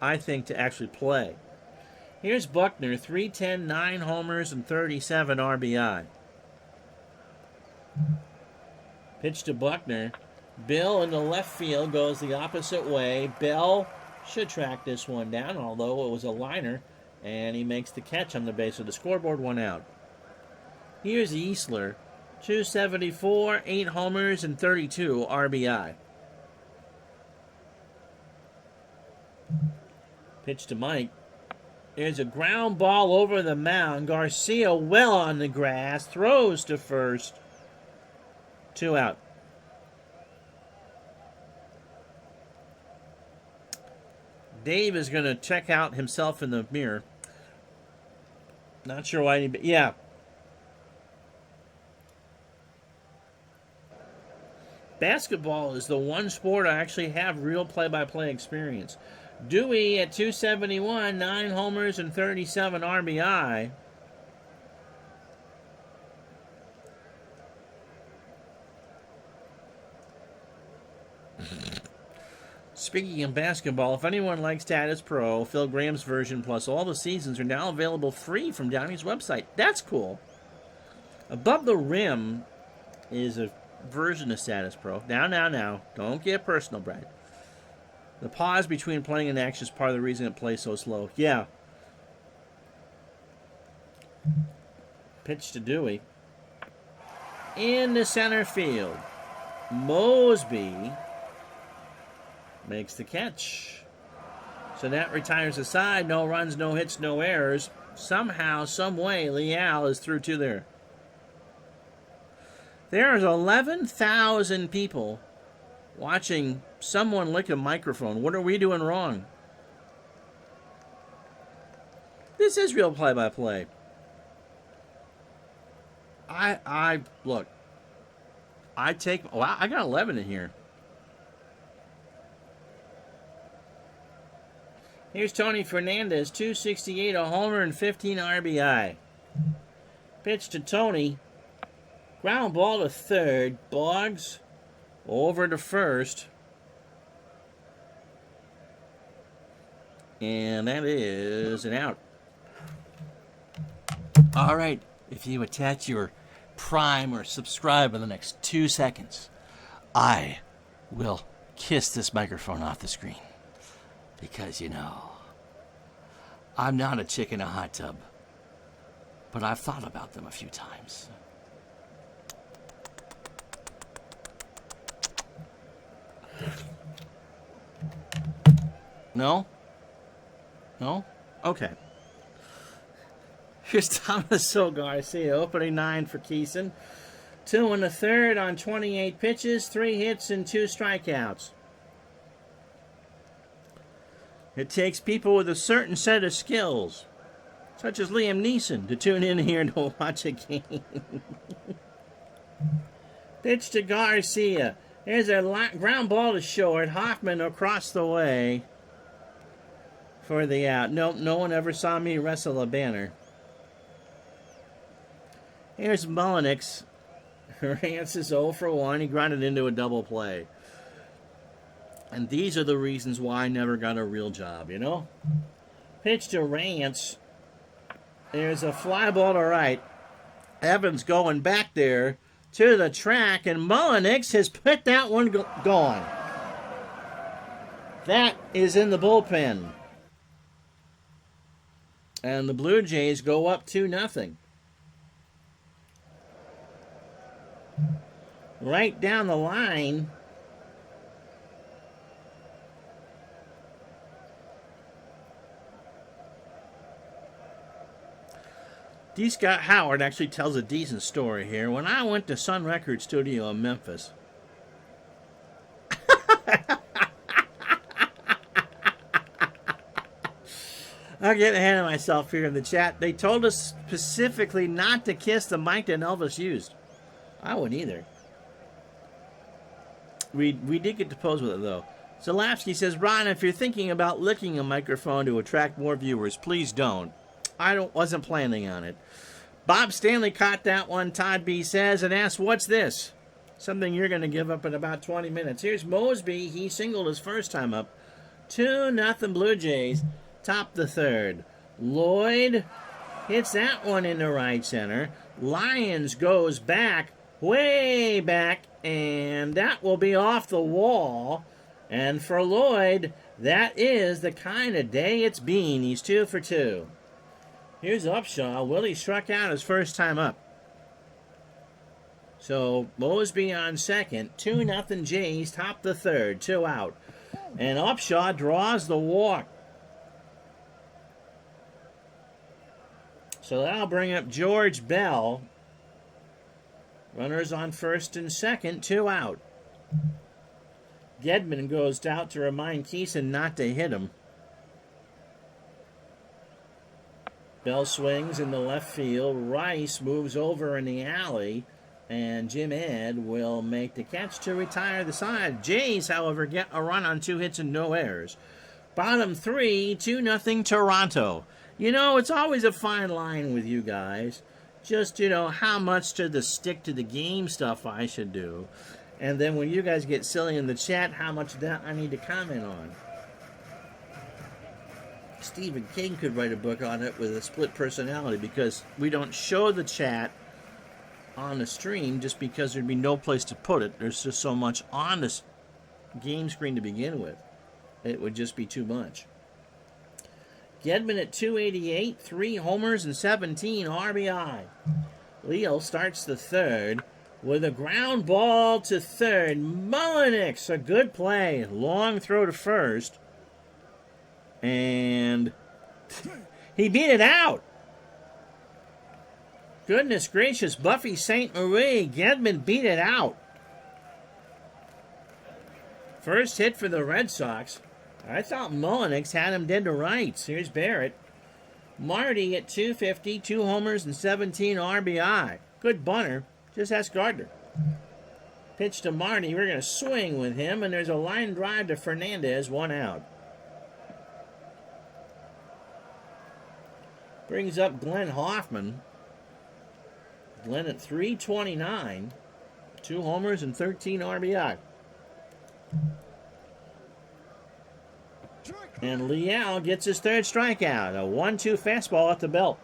I think, to actually play. Here's Buckner, 310, 9 homers, and 37 RBI. Pitch to Buckner. Bill in the left field goes the opposite way. Bell should track this one down, although it was a liner, and he makes the catch on the base of the scoreboard, 1 out. Here's Easler, 274, 8 homers, and 32 RBI. Pitch to Mike. There's a ground ball over the mound. Garcia well on the grass. Throws to first. 2 out. Dave is going to check out himself in the mirror. Not sure why anybody... Yeah. Basketball is the one sport I actually have real play-by-play experience. Dewey at 271, 9 homers and 37 RBI. Speaking of basketball, if anyone likes Status Pro, Phil Graham's version plus all the seasons are now available free from Downey's website. That's cool. Above the Rim is a version of Status Pro. Now. Don't get personal, Brad. The pause between playing and action is part of the reason it plays so slow. Yeah. Pitch to Dewey. In the center field. Mosby makes the catch. So that retires the side. No runs, no hits, no errors. Somehow, some way, Leal is through to there. There's 11,000 people watching someone lick a microphone. What are we doing wrong? This is real play-by-play. Look. Wow, I got 11 in here. Here's Tony Fernandez, 268, a homer and 15 RBI. Pitch to Tony. Ground ball to third. Boggs over to first. And that is an out. All right. If you attach your Prime or subscribe in the next 2 seconds, I will kiss this microphone off the screen. Because, I'm not a chick in a hot tub. But I've thought about them a few times. No? Okay. Here's Thomas Garcia, opening 9 for Keeson. 2 1/3 on 28 pitches, 3 hits and 2 strikeouts. It takes people with a certain set of skills, such as Liam Neeson, to tune in here to watch a game. Pitch to Garcia. There's a ground ball to short. Hoffman across the way for the out. Nope, no one ever saw me wrestle a banner. Here's Mullenix. Rance is 0 for 1. He grounded into a double play. And these are the reasons why I never got a real job, you know? Pitch to Rance. There's a fly ball to right. Evans going back there to the track, and Mullenix has put that one gone. That is in the bullpen. And the Blue Jays go up 2-0. Right down the line, D. Scott Howard actually tells a decent story here. When I went to Sun Record Studio in Memphis, I'll get ahead of myself here in the chat. They told us specifically not to kiss the mic that Elvis used. I wouldn't either. We did get to pose with it, though. Zalapsky says, Ron, if you're thinking about licking a microphone to attract more viewers, please don't. I wasn't planning on it. Bob Stanley caught that one, Todd B. says, and asks, what's this? Something you're going to give up in about 20 minutes. Here's Mosby. He singled his first time up. 2-0 Blue Jays. Top the third. Lloyd hits that one into right center. Lyons goes back, way back, and that will be off the wall. And for Lloyd, that is the kind of day it's been. He's 2 for 2. Here's Upshaw. Willie struck out his first time up. So Mosby on second. 2-0 Jays. Top the third. 2 out. And Upshaw draws the walk. So that'll bring up George Bell. Runners on first and second. 2 out. Gedman goes out to remind Keeson not to hit him. Bell swings in the left field. Rice moves over in the alley. And Jim Ed will make the catch to retire the side. Jays, however, get a run on 2 hits and no errors. Bottom 3, 2-0 Toronto. You know, it's always a fine line with you guys. Just, you know, how much to the stick to the game stuff I should do. And then when you guys get silly in the chat, how much of that I need to comment on. Stephen King could write a book on it with a split personality because we don't show the chat on the stream just because there'd be no place to put it. There's just so much on this game screen to begin with. It would just be too much. Gedman at 288, 3 homers and 17 RBI. Leo starts the third with a ground ball to third. Mullenix, a good play. Long throw to first. And he beat it out. Goodness gracious, Buffy St. Marie. Gedman beat it out. First hit for the Red Sox. I thought Mullenix had him dead to rights. Here's Barrett. Marty at 250, 2 homers and 17 RBI. Good bunter. Just ask Gardner. Pitch to Marty. We're going to swing with him, and there's a line drive to Fernandez, 1 out. Brings up Glenn Hoffman. Glenn at 329, 2 homers and 13 RBI. And Leal gets his third strikeout. A 1-2 fastball at the belt.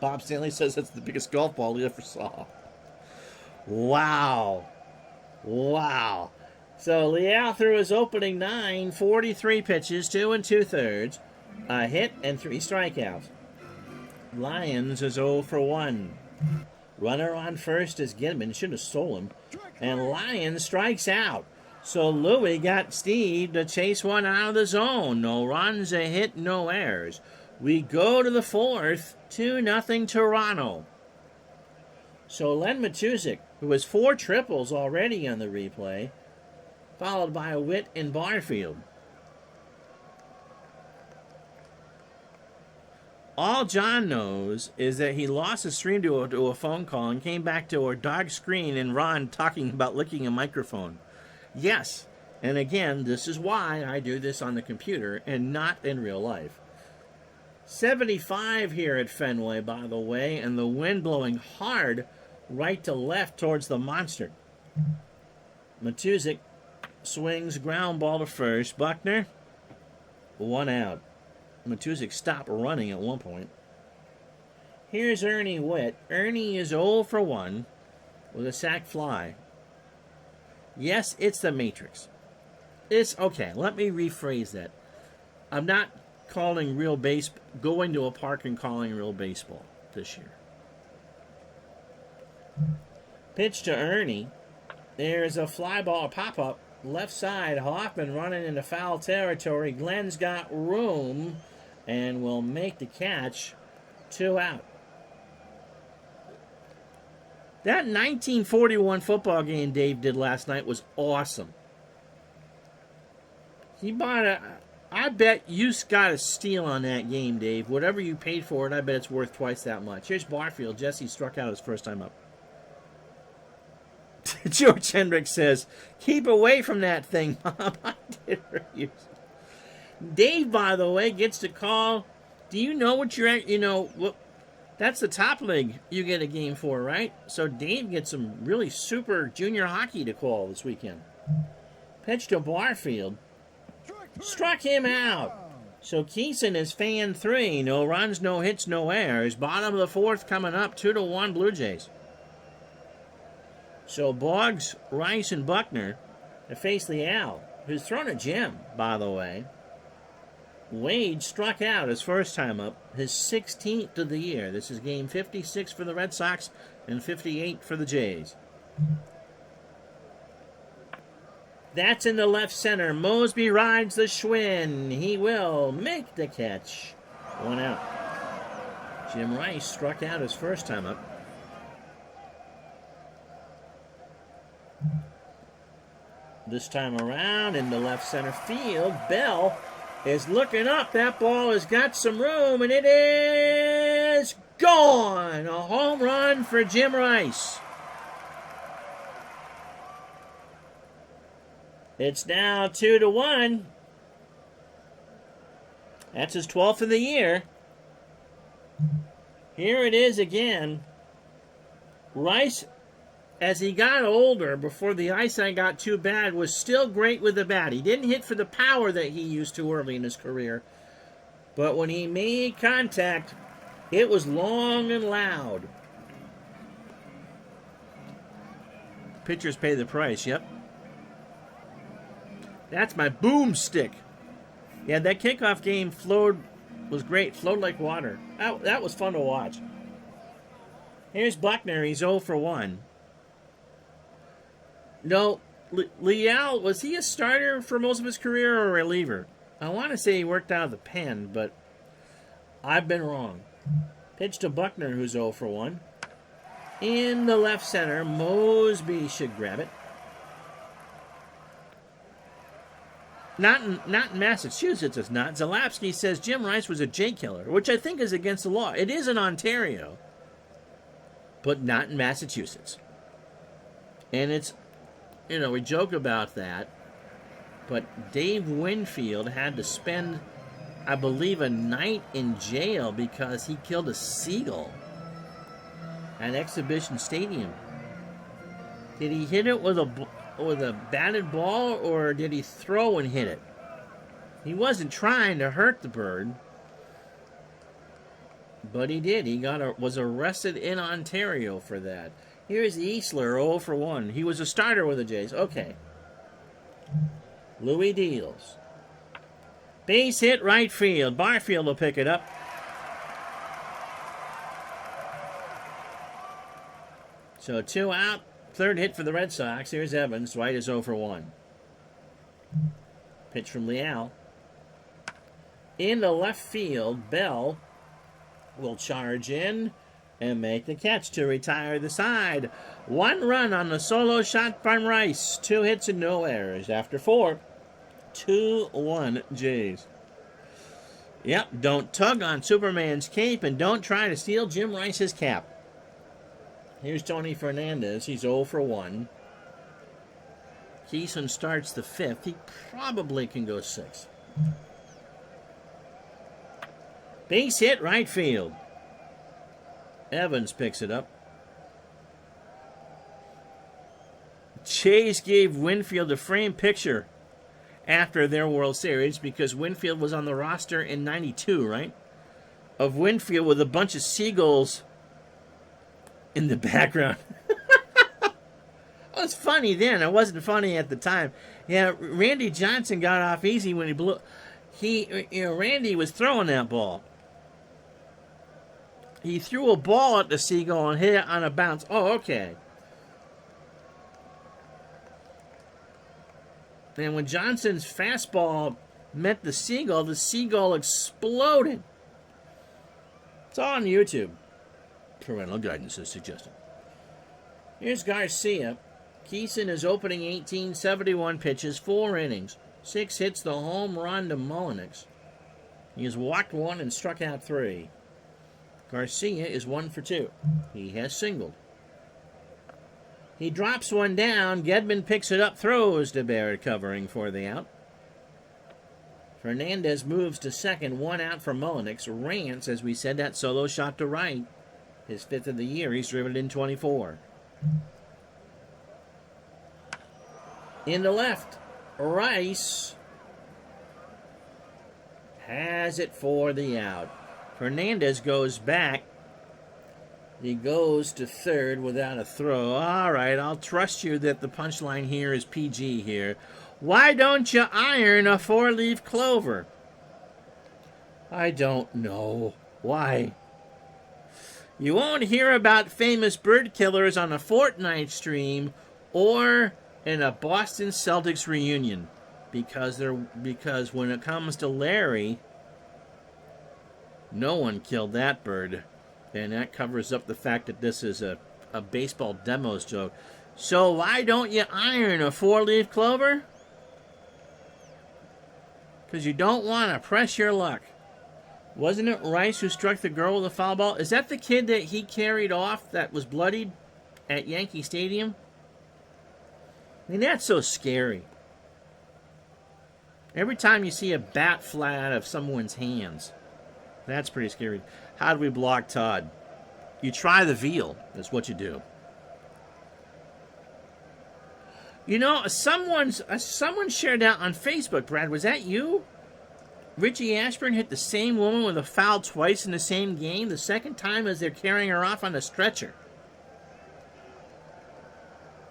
Bob Stanley says that's the biggest golf ball he ever saw. Wow. Wow. So Leal threw his opening 9, 43 pitches, 2 2/3, a hit and 3 strikeouts. Lyons is 0 for 1. Runner on first is Gedman. Should have stole him. And Lyons strikes out. So Louie got Steve to chase one out of the zone. No runs, a hit, no errors. We go to the fourth, 2-0 Toronto. So Len Matuzik, who has 4 triples already on the replay, followed by a Witt in Barfield. All John knows is that he lost his stream to a phone call and came back to a dark screen and Ron talking about licking a microphone. Yes, and again, this is why I do this on the computer and not in real life. 75 here at Fenway, by the way, and the wind blowing hard right to left towards the monster. Matuzik swings, ground ball to first. Buckner, 1 out. Matuzik stopped running at one point. Here's Ernie Witt. Ernie is 0 for 1 with a sac fly. Yes, it's the Matrix. It's okay. Let me rephrase that. I'm not calling real baseball, going to a park and calling real baseball this year. Pitch to Ernie. There's a fly ball pop-up. Left side, Hoffman running into foul territory. Glenn's got room and will make the catch. 2 out. That 1941 football game Dave did last night was awesome. He bought a... I bet you got a steal on that game, Dave. Whatever you paid for it, I bet it's worth twice that much. Here's Barfield. Jesse struck out his first time up. George Hendrick says, keep away from that thing, Mom. I did refuse. Dave, by the way, gets to call. Do you know what you're at? You know, what? That's the top league you get a game for, right? So Dave gets some really super junior hockey to call this weekend. Pitch to Barfield. Struck him out. So Keeson is fan 3. No runs, no hits, no errors. Bottom of the 4th coming up. 2-1 Blue Jays. So Boggs, Rice, and Buckner to face Leal, who's thrown a gem, by the way. Wade struck out his first time up, his 16th of the year. This is game 56 for the Red Sox and 58 for the Jays. That's in the left center. Mosby rides the Schwinn. He will make the catch. 1 out. Jim Rice struck out his first time up. This time around in the left center field, Bell is looking up. That ball has got some room, and it is gone. A home run for Jim Rice. It's now 2-1. That's his 12th of the year. Here it is again. Rice, as he got older, before the eyesight got too bad, was still great with the bat. He didn't hit for the power that he used to early in his career. But when he made contact, it was long and loud. Pitchers pay the price, yep. That's my boomstick. Yeah, that kickoff game was great. Flowed like water. That was fun to watch. Here's Buckner. He's 0 for 1. No, Leal, was he a starter for most of his career or a reliever? I want to say he worked out of the pen, but I've been wrong. Pitch to Buckner, who's 0 for 1. In the left center, Mosby should grab it. Not in Massachusetts, it's not. Zalapsky says Jim Rice was a J killer, which I think is against the law. It is in Ontario, but not in Massachusetts. And it's, you know, we joke about that, but Dave Winfield had to spend, I believe, a night in jail because he killed a seagull at Exhibition Stadium. Did he hit it with a batted ball, or did he throw and hit it? He wasn't trying to hurt the bird, but he did. He was arrested in Ontario for that. Here's Easler, 0 for 1. He was a starter with the Jays. Okay. Louis deals. Base hit right field. Barfield will pick it up. So 2 out. Third hit for the Red Sox. Here's Evans. Dwight is 0 for 1. Pitch from Leal. In the left field, Bell will charge in and make the catch to retire the side. 1 run on the solo shot from Rice. 2 hits and no errors. After 4, 2-1 Jays. Yep, don't tug on Superman's cape and don't try to steal Jim Rice's cap. Here's Tony Fernandez. He's 0 for 1. Keeson starts the 5th. He probably can go 6. Base hit, right field. Evans picks it up. Chase gave Winfield a framed picture after their World Series because Winfield was on the roster in '92, right? Of Winfield with a bunch of seagulls in the background. It was funny then. It wasn't funny at the time. Yeah, Randy Johnson got off easy when he blew. Randy was throwing that ball. He threw a ball at the seagull and hit it on a bounce. Oh, okay. And when Johnson's fastball met the seagull exploded. It's all on YouTube. Parental guidance is suggested. Here's Garcia. Keeson is opening 18, 71 pitches, 4 innings. 6 hits, the home run to Mullenix. He has walked 1 and struck out 3. Garcia is 1 for 2. He has singled. He drops one down. Gedman picks it up, throws to Barrett, covering for the out. Fernandez moves to second, 1 out for Mullenix. Rance, as we said, that solo shot to right. His 5th of the year. He's driven in 24. Into left, Rice has it for the out. Fernandez goes back. He goes to third without a throw. All right, I'll trust you that the punchline here is PG here. Why don't you iron a 4-leaf clover? I don't know. Why? You won't hear about famous bird killers on a Fortnite stream or in a Boston Celtics reunion because when it comes to Larry, no one killed that bird. And that covers up the fact that this is a baseball demos joke. So why don't you iron a 4-leaf clover? Because you don't want to press your luck. Wasn't it Rice who struck the girl with a foul ball? Is that the kid that he carried off that was bloodied at Yankee Stadium? I mean, that's so scary. Every time you see a bat fly out of someone's hands, that's pretty scary. How do we block Todd? You try the veal. That's what you do. You know, someone shared that on Facebook, Brad. Was that you? Richie Ashburn hit the same woman with a foul twice in the same game. The second time as they're carrying her off on a stretcher.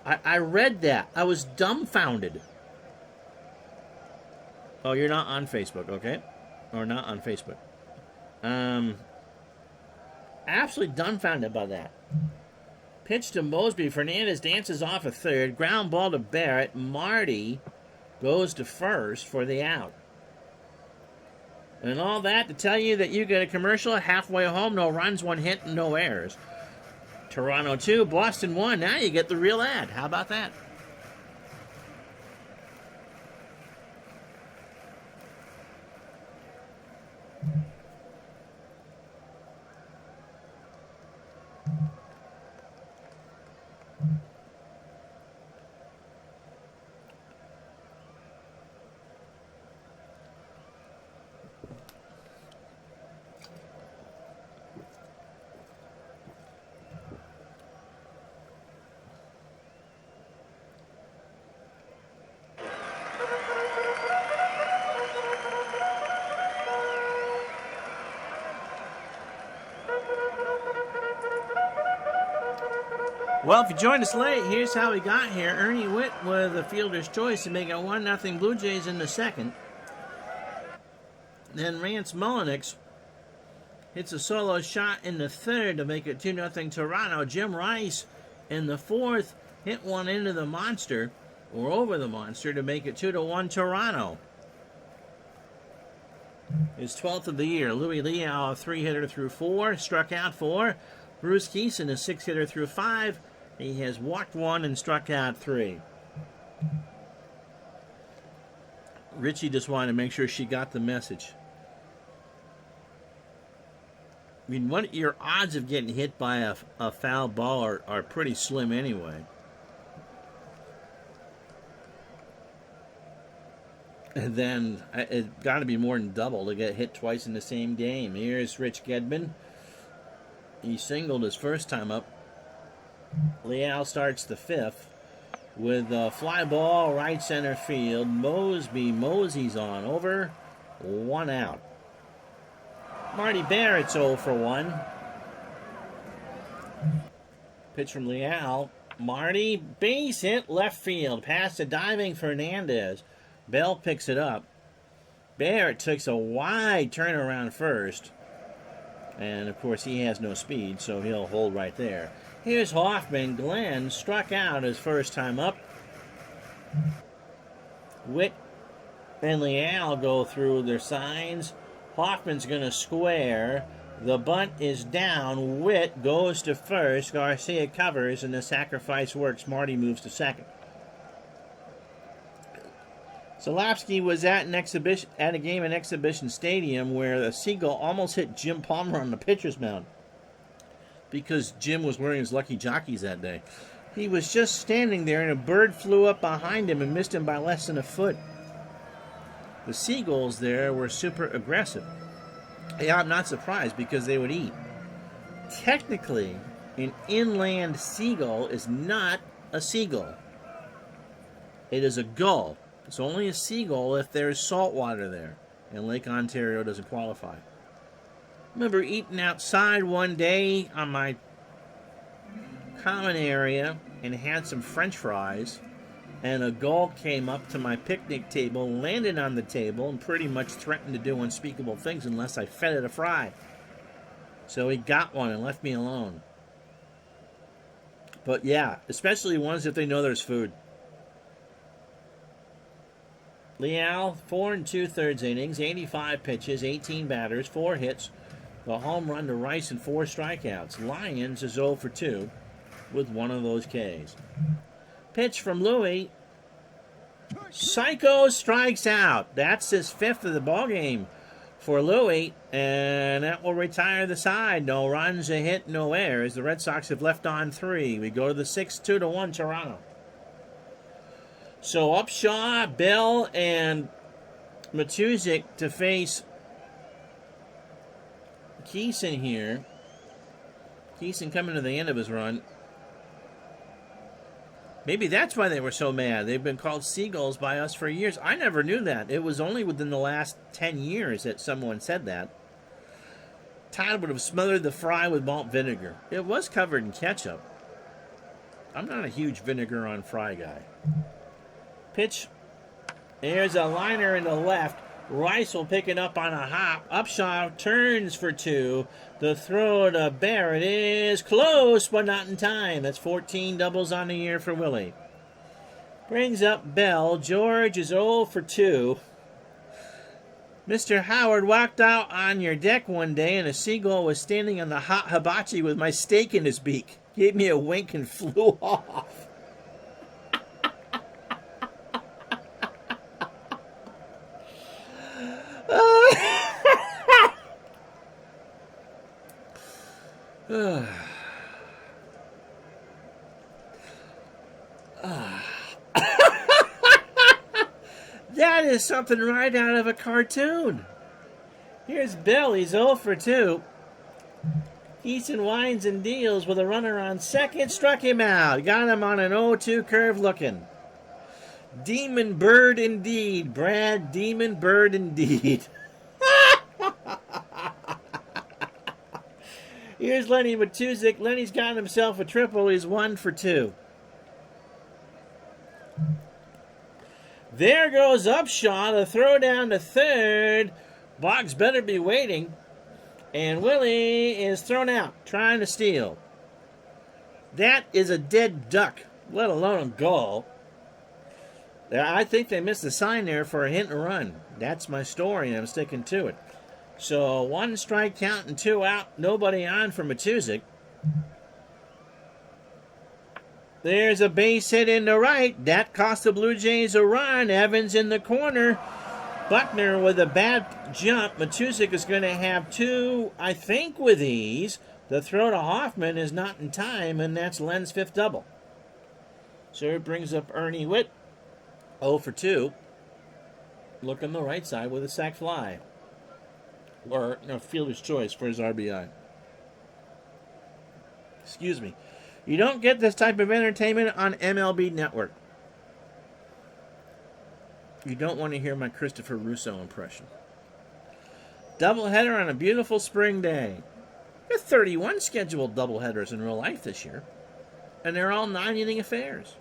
I read that. I was dumbfounded. Oh, you're not on Facebook, okay? Or not on Facebook. Absolutely dumbfounded by that. Pitch to Mosby. Fernandez dances off a third. Ground ball to Barrett. Marty goes to first for the out. And all that to tell you that you get a commercial halfway home. No runs, 1 hit, and no errors. Toronto 2, Boston 1. Now you get the real ad. How about that? Well, if you joined us late, here's how we got here. Ernie Witt with a fielder's choice to make it 1-0 Blue Jays in the second. Then Rance Mullenix hits a solo shot in the third to make it 2-0 Toronto. Jim Rice in the fourth hit one into the monster, or over the monster, to make it 2-1 Toronto. His 12th of the year. Louis Liao, a 3-hitter through 4, struck out 4. Bruce Keeson, a 6-hitter through 5. He has walked 1 and struck out 3. Richie just wanted to make sure she got the message. I mean, what your odds of getting hit by a foul ball are pretty slim anyway. And then it got to be more than double to get hit twice in the same game. Here's Rich Gedman. He singled his first time up. Leal starts the fifth with a fly ball right center field. Mosey's on over. 1 out. Marty Barrett's 0 for 1. Pitch from Leal. Marty, base hit left field. Past a diving Fernandez. Bell picks it up. Barrett takes a wide turnaround first. And, of course, he has no speed, so he'll hold right there. Here's Hoffman. Glenn struck out his first time up. Witt and Leal go through their signs. Hoffman's going to square. The bunt is down. Witt goes to first. Garcia covers, and the sacrifice works. Marty moves to second. Zalapsky was at a game in Exhibition Stadium where a seagull almost hit Jim Palmer on the pitcher's mound because Jim was wearing his Lucky Jockeys that day. He was just standing there, and a bird flew up behind him and missed him by less than a foot. The seagulls there were super aggressive. Yeah, I'm not surprised because they would eat. Technically, an inland seagull is not a seagull. It is a gull. It's only a seagull if there's salt water there, and Lake Ontario doesn't qualify. I remember eating outside one day on my common area and had some French fries, and a gull came up to my picnic table, landed on the table, and pretty much threatened to do unspeakable things unless I fed it a fry. So he got one and left me alone. But yeah, especially ones if they know there's food. Leal, 4 2/3 innings, 85 pitches, 18 batters, 4 hits, a home run to Rice and 4 strikeouts. Lyons is 0 for 2 with one of those Ks. Pitch from Louie. Psycho strikes out. That's his 5th of the ballgame for Louie, and that will retire the side. No runs, a hit, no errors. The Red Sox have left on 3. We go to the 6th, 2-1 Toronto. So Upshaw, Bell, and Matuzik to face Keeson here. Keeson coming to the end of his run. Maybe that's why they were so mad. They've been called seagulls by us for years. I never knew that. It was only within the last 10 years that someone said that. Todd would have smothered the fry with malt vinegar. It was covered in ketchup. I'm not a huge vinegar on fry guy. Pitch. There's a liner in the left. Rice will pick it up on a hop. Upshaw turns for 2. The throw to Barrett is close, but not in time. That's 14 doubles on the year for Willie. Brings up Bell. George is 0 for 2. Mr. Howard walked out on your deck one day, and a seagull was standing on the hot hibachi with my steak in his beak. Gave me a wink and flew off. That is something right out of a cartoon. Here's Bill. He's 0 for 2. Keeson winds and deals with a runner on second. Struck him out. Got him on an 0-2 curve looking. Demon bird indeed, Brad. Demon bird indeed. Here's Lenny Matuzik. Lenny's got himself a triple. He's 1 for 2. There goes Upshaw. The throw down to third. Boggs better be waiting. And Willie is thrown out, trying to steal. That is a dead duck, let alone a gull. I think they missed the sign there for a hit and run. That's my story, and I'm sticking to it. So 1 strike count and 2 out. Nobody on for Matuzik. There's a base hit in the right. That cost the Blue Jays a run. Evans in the corner. Buckner with a bad jump. Matuzik is going to have 2, I think, with ease. The throw to Hoffman is not in time, and that's Len's 5th double. So it brings up Ernie Witt, 0 for 2. look on the right side with a sac fly. Or a fielder's choice for his RBI. Excuse me. You don't get this type of entertainment on MLB Network. You don't want to hear my Christopher Russo impression. Doubleheader on a beautiful spring day. There are 31 scheduled doubleheaders in real life this year. And they're all 9-inning affairs.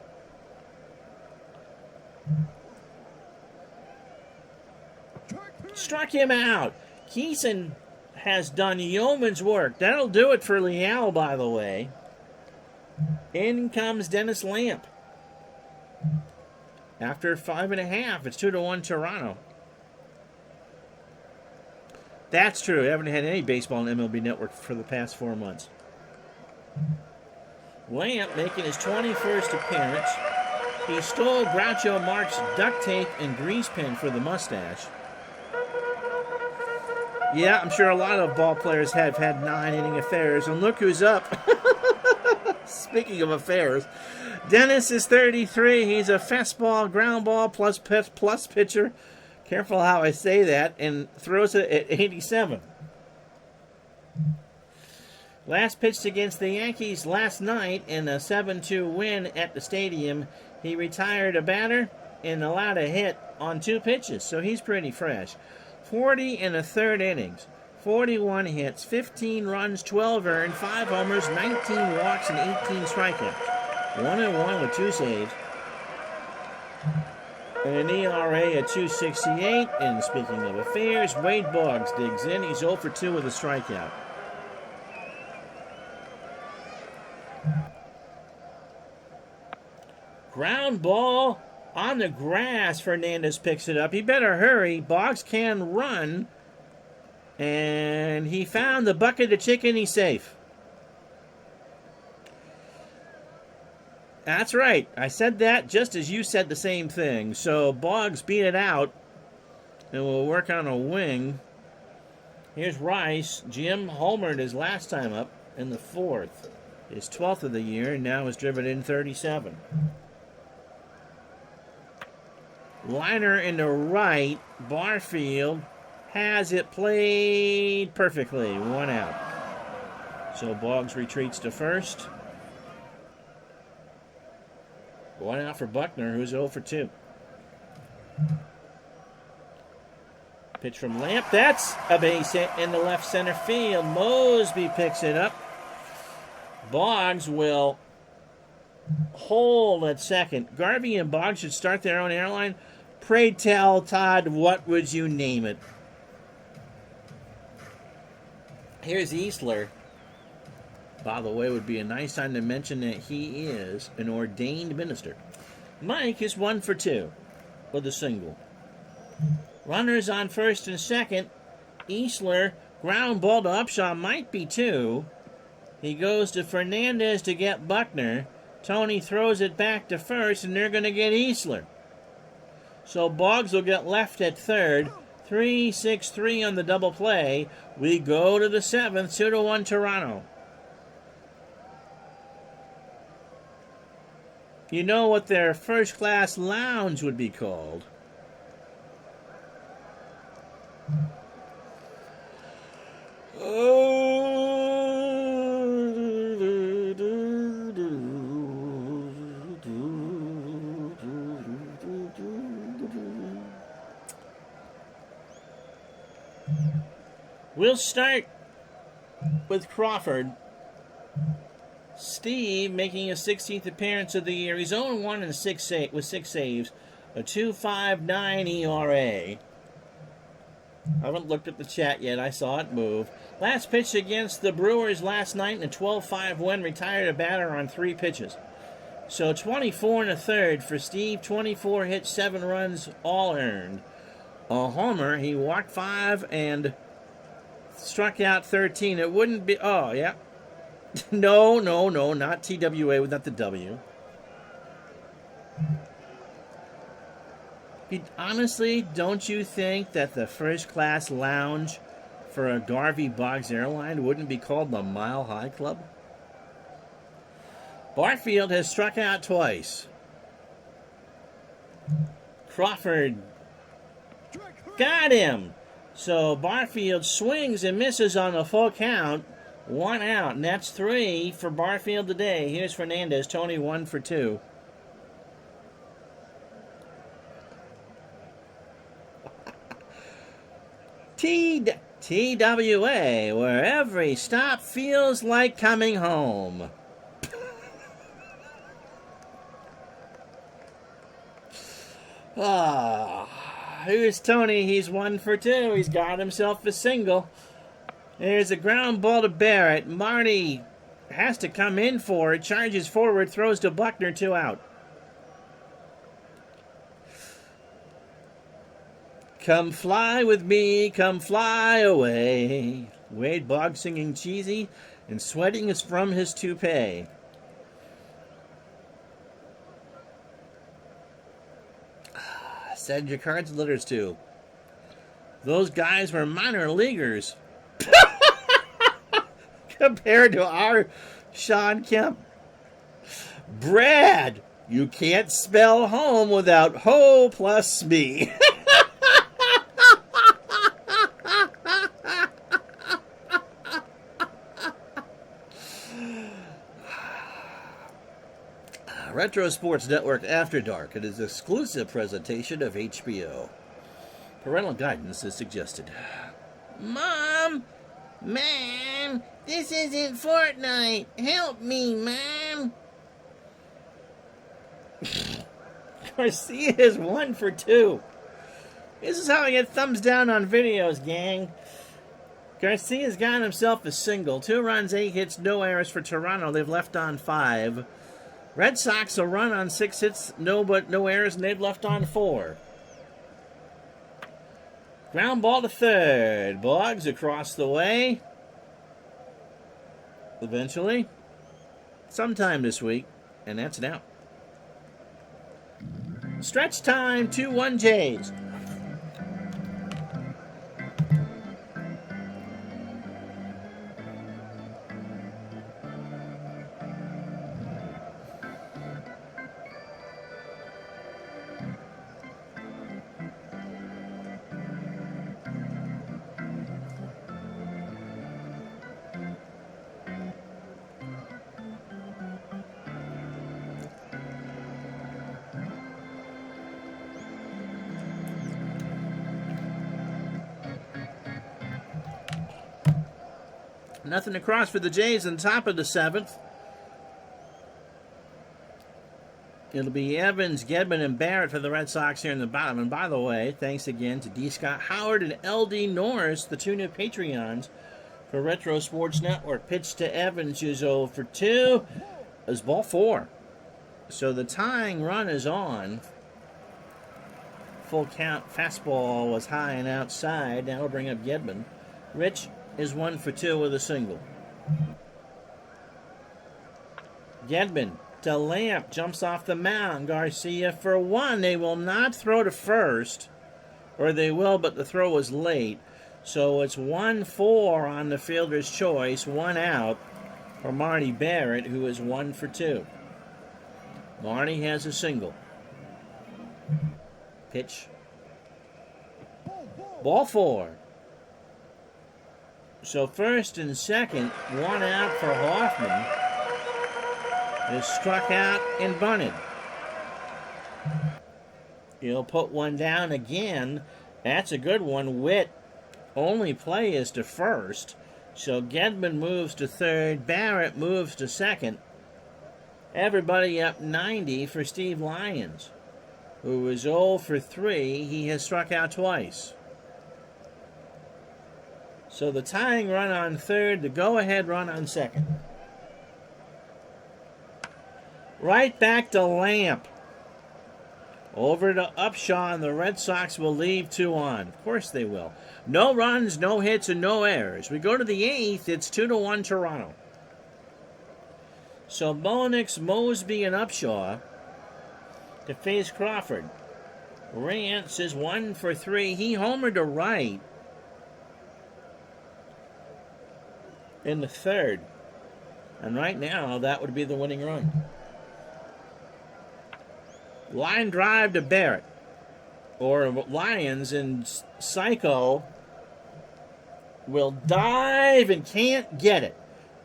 Struck him out. Keeson has done yeoman's work. That'll do it for Leal, by the way. In comes Dennis Lamp. After 5.5, it's 2-1 Toronto. That's true. I haven't had any baseball on MLB Network for the past 4 months. Lamp making his 21st appearance. He stole Groucho Marx's duct tape and grease pen for the mustache. Yeah, I'm sure a lot of ball players have had 9-inning affairs. And look who's up. Speaking of affairs, Dennis is 33. He's a fastball, ground ball plus pitcher. Careful how I say that. And throws it at 87. Last pitched against the Yankees last night in a 7-2 win at the stadium. He retired a batter and allowed a hit on 2 pitches, so he's pretty fresh. 40 in the 3rd innings, 41 hits, 15 runs, 12 earned, 5 homers, 19 walks, and 18 strikeouts. 1-1 with 2 saves. And an ERA at 2.68. And speaking of affairs, Wade Boggs digs in. He's 0 for 2 with a strikeout. Ground ball on the grass. Fernandez picks it up. He better hurry. Boggs can run. And he found the bucket of chicken. He's safe. That's right. I said that just as you said the same thing. So Boggs beat it out. And we'll work on a wing. Here's Rice. Jim homered his last time up in the 4th. His 12th of the year. And now has driven in 37. Liner in the right. Barfield has it played perfectly. 1 out. So Boggs retreats to first. 1 out for Buckner, who's 0 for 2. Pitch from Lamp. That's a base hit in the left center field. Mosby picks it up. Boggs will hold at second. Garvey and Boggs should start their own airline. Pray tell, Todd, what would you name it? Here's Easler. By the way, it would be a nice time to mention that he is an ordained minister. Mike is 1 for 2 with a single. Runners on first and second. Easler, ground ball to Upshaw, might be 2. He goes to Fernandez to get Buckner. Tony throws it back to first, and they're going to get Easler. So Boggs will get left at third. 3-6-3 on the double play. We go to the 7th, 2-1 Toronto. You know what their first-class lounge would be called? We'll start with Crawford. Steve making his 16th appearance of the year. He's 0-1 in with 6 saves. A 2.59 ERA. I haven't looked at the chat yet. I saw it move. Last pitch against the Brewers last night in a 12-5 win. Retired a batter on 3 pitches. So 24 and a third for Steve. 24 hits, 7 runs, all earned. A homer. He walked 5 and struck out 13. It wouldn't be... Oh, yeah. No, not TWA without the W. Honestly, don't you think that the first-class lounge for a Garvey Boggs airline wouldn't be called the Mile High Club? Barfield has struck out twice. Crawford Got him. So Barfield swings and misses on the full count. 1 out, and that's 3 for Barfield today. Here's Fernandez, Tony 1 for 2. TWA, where every stop feels like coming home. Here's Tony. He's 1 for 2. He's got himself a single. There's a ground ball to Barrett. Marty has to come in for it. Charges forward, throws to Buckner, 2 out. Come fly with me, come fly away. Wade Boggs singing cheesy and sweating is from his toupee. Send your cards and letters to. Those guys were minor leaguers. Compared to our Sean Kemp. Brad, you can't spell home without ho plus me. Retro Sports Network After Dark. It is an exclusive presentation of HBO. Parental guidance is suggested. Mom! Mom! This isn't Fortnite! Help me, Mom! Garcia is 1 for 2. This is how I get thumbs down on videos, gang. Garcia's got himself a single. 2 runs, 8 hits, no errors for Toronto. They've left on 5. Red Sox a run on 6 hits, no errors, and they've left on 4. Ground ball to third. Boggs across the way. Eventually. Sometime this week. And that's an out. Stretch time, 2-1 Jays. Nothing across for the Jays on top of the 7th. It'll be Evans, Gedman, and Barrett for the Red Sox here in the bottom. And by the way, thanks again to D. Scott Howard and L.D. Norris, the 2 new Patreons for Retro Sports Network. Pitch to Evans is 0 for 2. Is ball 4. So the tying run is on. Full count fastball was high and outside. That'll bring up Gedman. Rich is 1 for 2 with a single. Gedman to Lamp, jumps off the mound. Garcia for 1. They will not throw to first, or they will, but the throw was late. So it's 1-4 on the fielder's choice, 1 out for Marty Barrett, who is 1 for 2. Marty has a single. Pitch. Ball 4. So first and second, 1 out for Hoffman. Is struck out and bunted. He'll put 1 down again. That's a good one. Witt only play is to first. So Gedman moves to third. Barrett moves to second. Everybody up 90 for Steve Lyons, who is 0 for 3. He has struck out twice. So the tying run on third, the go-ahead run on second. Right back to Lamp. Over to Upshaw, and the Red Sox will leave 2 on. Of course they will. No runs, no hits, and no errors. We go to the 8th. It's 2-1 Toronto. So Bonix, Mosby, and Upshaw to face Crawford. Rance is 1 for 3. He homered to right in the third. And right now, that would be the winning run. Line drive to Barrett. or Lions, and Psycho will dive and can't get it.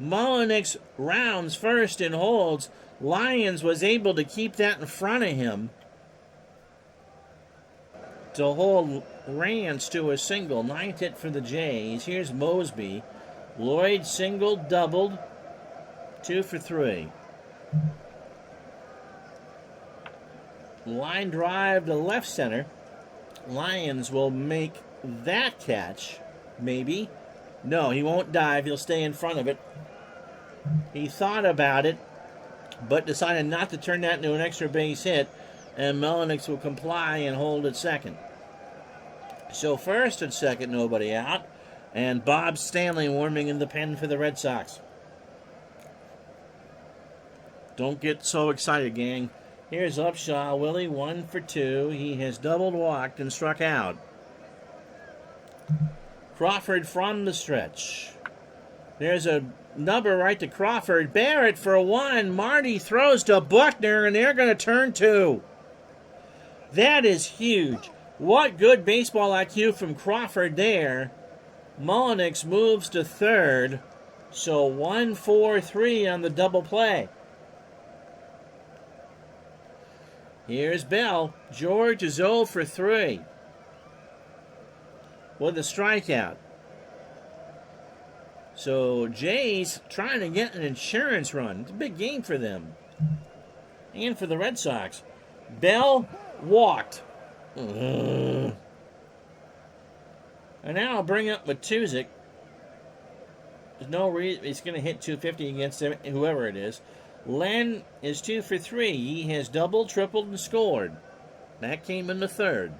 Mullenix rounds first and holds. Lions was able to keep that in front of him to hold Rance to a single. 9th hit for the Jays. Here's Mosby. Lloyd singled, doubled. 2 for 3. Line drive to left center. Lions will make that catch. Maybe. No, he won't dive. He'll stay in front of it. He thought about it, but decided not to turn that into an extra base hit, and Mullenix will comply and hold at second. So first and second, nobody out, and Bob Stanley warming in the pen for the Red Sox. Don't get so excited, gang. Here's Upshaw. Willie, 1 for 2. He has doubled, walked, and struck out. Crawford from the stretch. There's a number right to Crawford. Barrett for 1. Marty throws to Buckner, and they're going to turn 2. That is huge. What good baseball IQ from Crawford there. Mullenix moves to third. So 1-4-3 on the double play. Here's Bell. George is 0 for 3 with a strikeout. So Jays trying to get an insurance run. It's a big game for them and for the Red Sox. Bell walked. And now I'll bring up Matuzik. There's no reason he's going to hit 250 against whoever it is. Len is 2 for 3. He has doubled, tripled, and scored. That came in the third.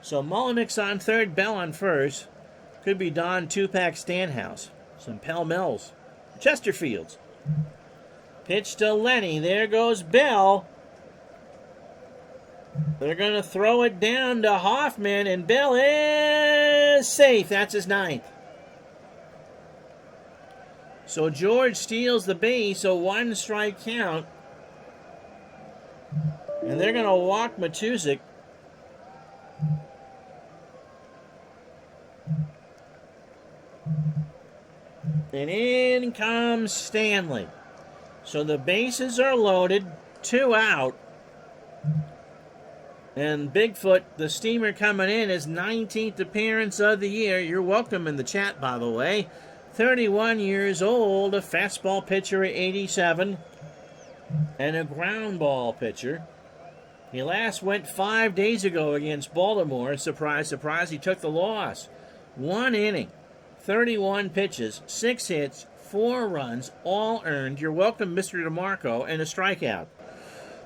So Mullenix on third, Bell on first. Could be Don Tupac Stanhouse. Some Pell-Mells. Chesterfields. Pitch to Lenny. There goes Bell. They're going to throw it down to Hoffman, and Bell is safe. That's his 9th. So George steals the base, a 1-strike count. And they're going to walk Matuzik. And in comes Stanley. So the bases are loaded, 2 out. And Bigfoot, the steamer coming in, his 19th appearance of the year. You're welcome in the chat, by the way. 31 years old, a fastball pitcher at 87, and a ground ball pitcher. He last went 5 days ago against Baltimore. Surprise, surprise, he took the loss. 1 inning, 31 pitches, 6 hits, 4 runs, all earned. You're welcome, Mr. DeMarco, and a strikeout.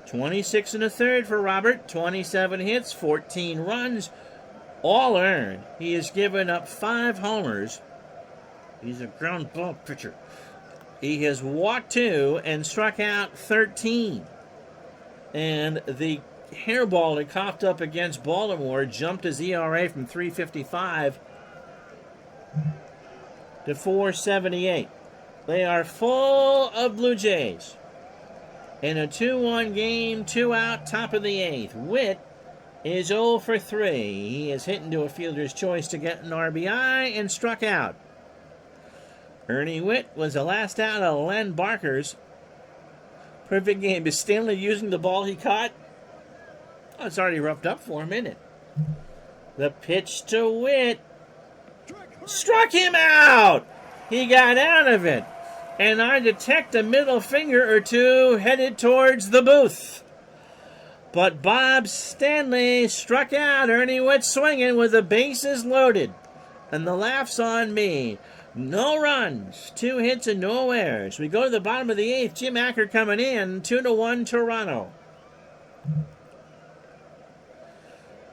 26 1/3 for Robert, 27 hits, 14 runs, all earned. He has given up 5 homers. He's a ground ball pitcher. He has walked 2 and struck out 13. And the hairball that coughed up against Baltimore jumped his ERA from 3.55 to 4.78. They are full of Blue Jays. In a 2-1 game, 2 out, top of the 8th. Witt is 0 for 3. He is hit into a fielder's choice to get an RBI and struck out. Ernie Witt was the last out of Len Barker's perfect game. Is Stanley using the ball he caught? Oh, it's already roughed up for him, isn't it? The pitch to Witt. Struck him out! He got out of it. And I detect a middle finger or two headed towards the booth. But Bob Stanley struck out. Ernie Witt swinging with the bases loaded. And the laugh's on me. No runs, 2 hits, and no errors. We go to the bottom of the 8th. Jim Acker coming in, 2-1 Toronto.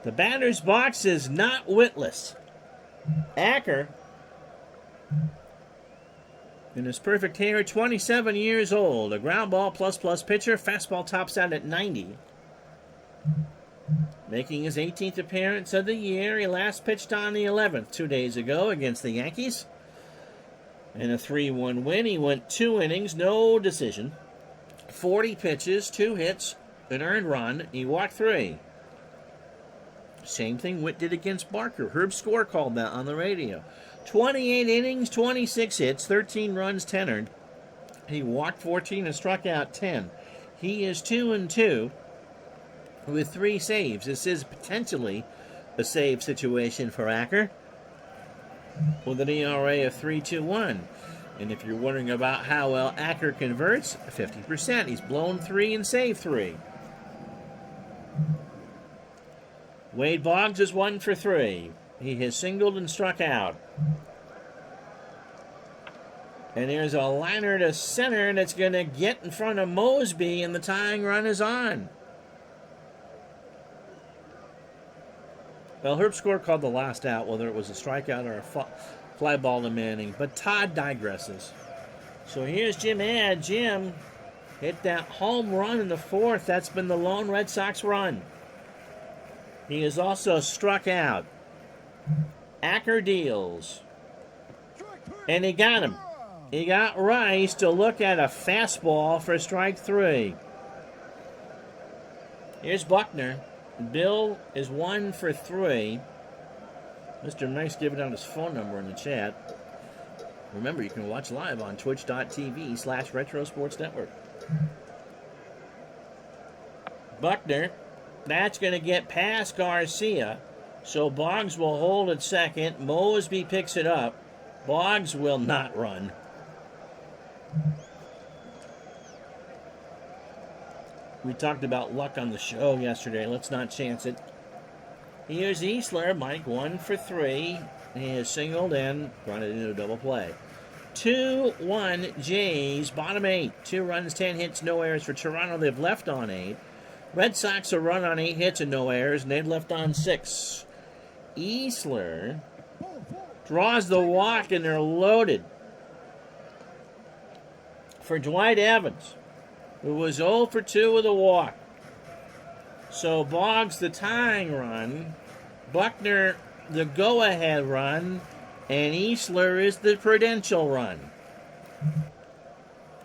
The batter's box is not witless. Acker, in his perfect hair, 27 years old. A ground ball plus pitcher. Fastball tops out at 90. Making his 18th appearance of the year. He last pitched on the 11th 2 days ago against the Yankees. In a 3-1 win, he went 2 innings, no decision. 40 pitches, 2 hits, an earned run. He walked 3. Same thing Witt did against Barker. Herb Score called that on the radio. 28 innings, 26 hits, 13 runs, 10 earned. He walked 14 and struck out 10. He is 2-2 with 3 saves. This is potentially a save situation for Acker with an ERA of 3.21. And if you're wondering about how well Acker converts, 50%. He's blown 3 and saved 3. Wade Boggs is 1 for 3. He has singled and struck out. And there's a liner to center that's going to get in front of Mosby, and the tying run is on. Well, Herb Score called the last out, whether it was a strikeout or a fly ball to Manning. But Todd digresses. So here's Jim Ad. Jim hit that home run in the 4th. That's been the lone Red Sox run. He is also struck out. Acker deals. And he got him. He got Rice to look at a fastball for strike 3. Here's Buckner. Bill is 1 for 3. Mr. Nice giving out his phone number in the chat. Remember, you can watch live on twitch.tv/Retro Sports Network. Buckner, that's going to get past Garcia. So Boggs will hold at second. Mosby picks it up. Boggs will not run. We talked about luck on the show yesterday. Let's not chance it. Here's Easler. Mike 1 for 3. He has singled and run it into a double play. 2-1 Jays, bottom 8. 2 runs, 10 hits, no errors for Toronto. They've left on 8. Red Sox a run on 8 hits and no errors, and they've left on 6. Easler draws the walk, and they're loaded for Dwight Evans, who was 0 for 2 with a walk. So Boggs the tying run, Buckner the go-ahead run, and Easler is the prudential run.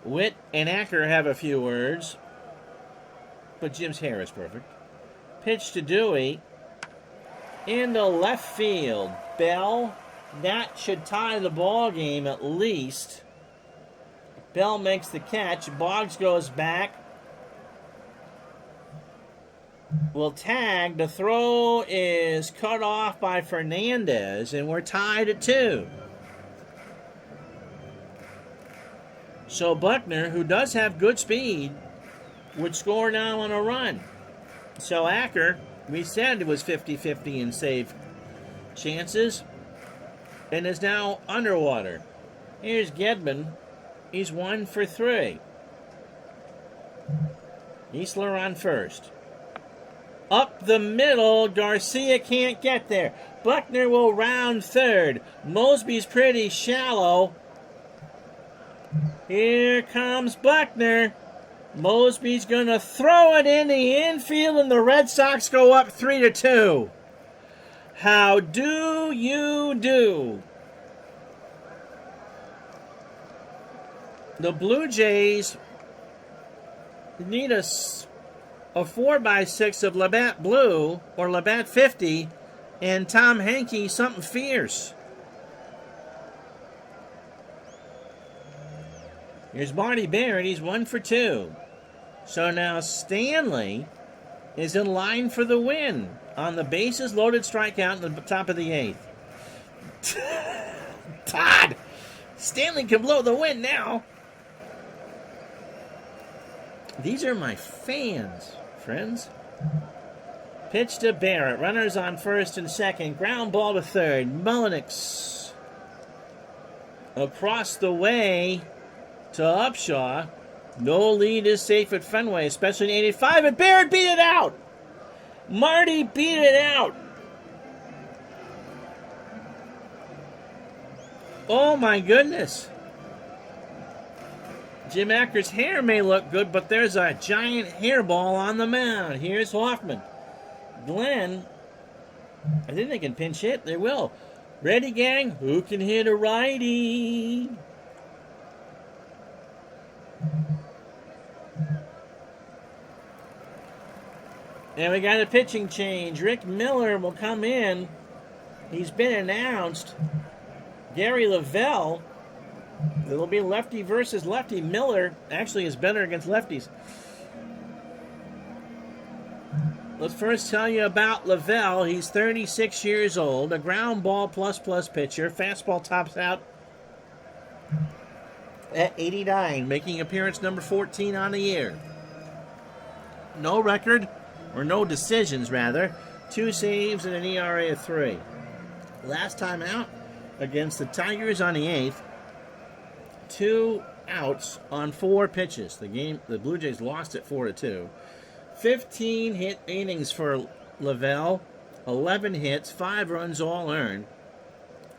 Witt and Acker have a few words, but Jim's hair is perfect. Pitch to Dewey into left field. Bell, that should tie the ball game at least. Bell makes the catch. Boggs goes back. Will tag. The throw is cut off by Fernandez, and we're tied at 2. So Buckner, who does have good speed, would score now on a run. So Acker, we said it was 50-50 in save chances, and is now underwater. Here's Gedman. He's 1 for 3. Easler on first. Up the middle, Garcia can't get there. Buckner will round third. Mosby's pretty shallow. Here comes Buckner. Mosby's going to throw it in the infield, and the Red Sox go up 3-2. How do you do? The Blue Jays need a 4x6 of Labatt Blue or Labatt 50 and Tom Hankey something fierce. Here's Marty Barrett. He's 1 for 2. So now Stanley is in line for the win on the bases loaded strikeout in the top of the 8th. Todd! Stanley can blow the win now. These are my fans, friends. Pitch to Barrett. Runners on first and second. Ground ball to third. Mullenix across the way to Upshaw. No lead is safe at Fenway, especially in 85. And Barrett beat it out. Marty beat it out. Oh, my goodness. Jim Acker's hair may look good, but there's a giant hairball on the mound. Here's Hoffman. Glenn, I think they can pinch hit. They will. Ready, gang? Who can hit a righty? And we got a pitching change. Rick Miller will come in. He's been announced. Gary Lavelle. It'll be lefty versus lefty. Miller actually is better against lefties. Let's first tell you about Lavelle. He's 36 years old, a ground ball plus pitcher. Fastball tops out at 89, making appearance number 14 on the year. No record, or no decisions rather. 2 saves and an ERA of 3. Last time out against the Tigers on the 8th. 2 outs on 4 pitches. The Blue Jays lost it 4-2. 15 hit innings for Lavelle, 11 hits, 5 runs all earned.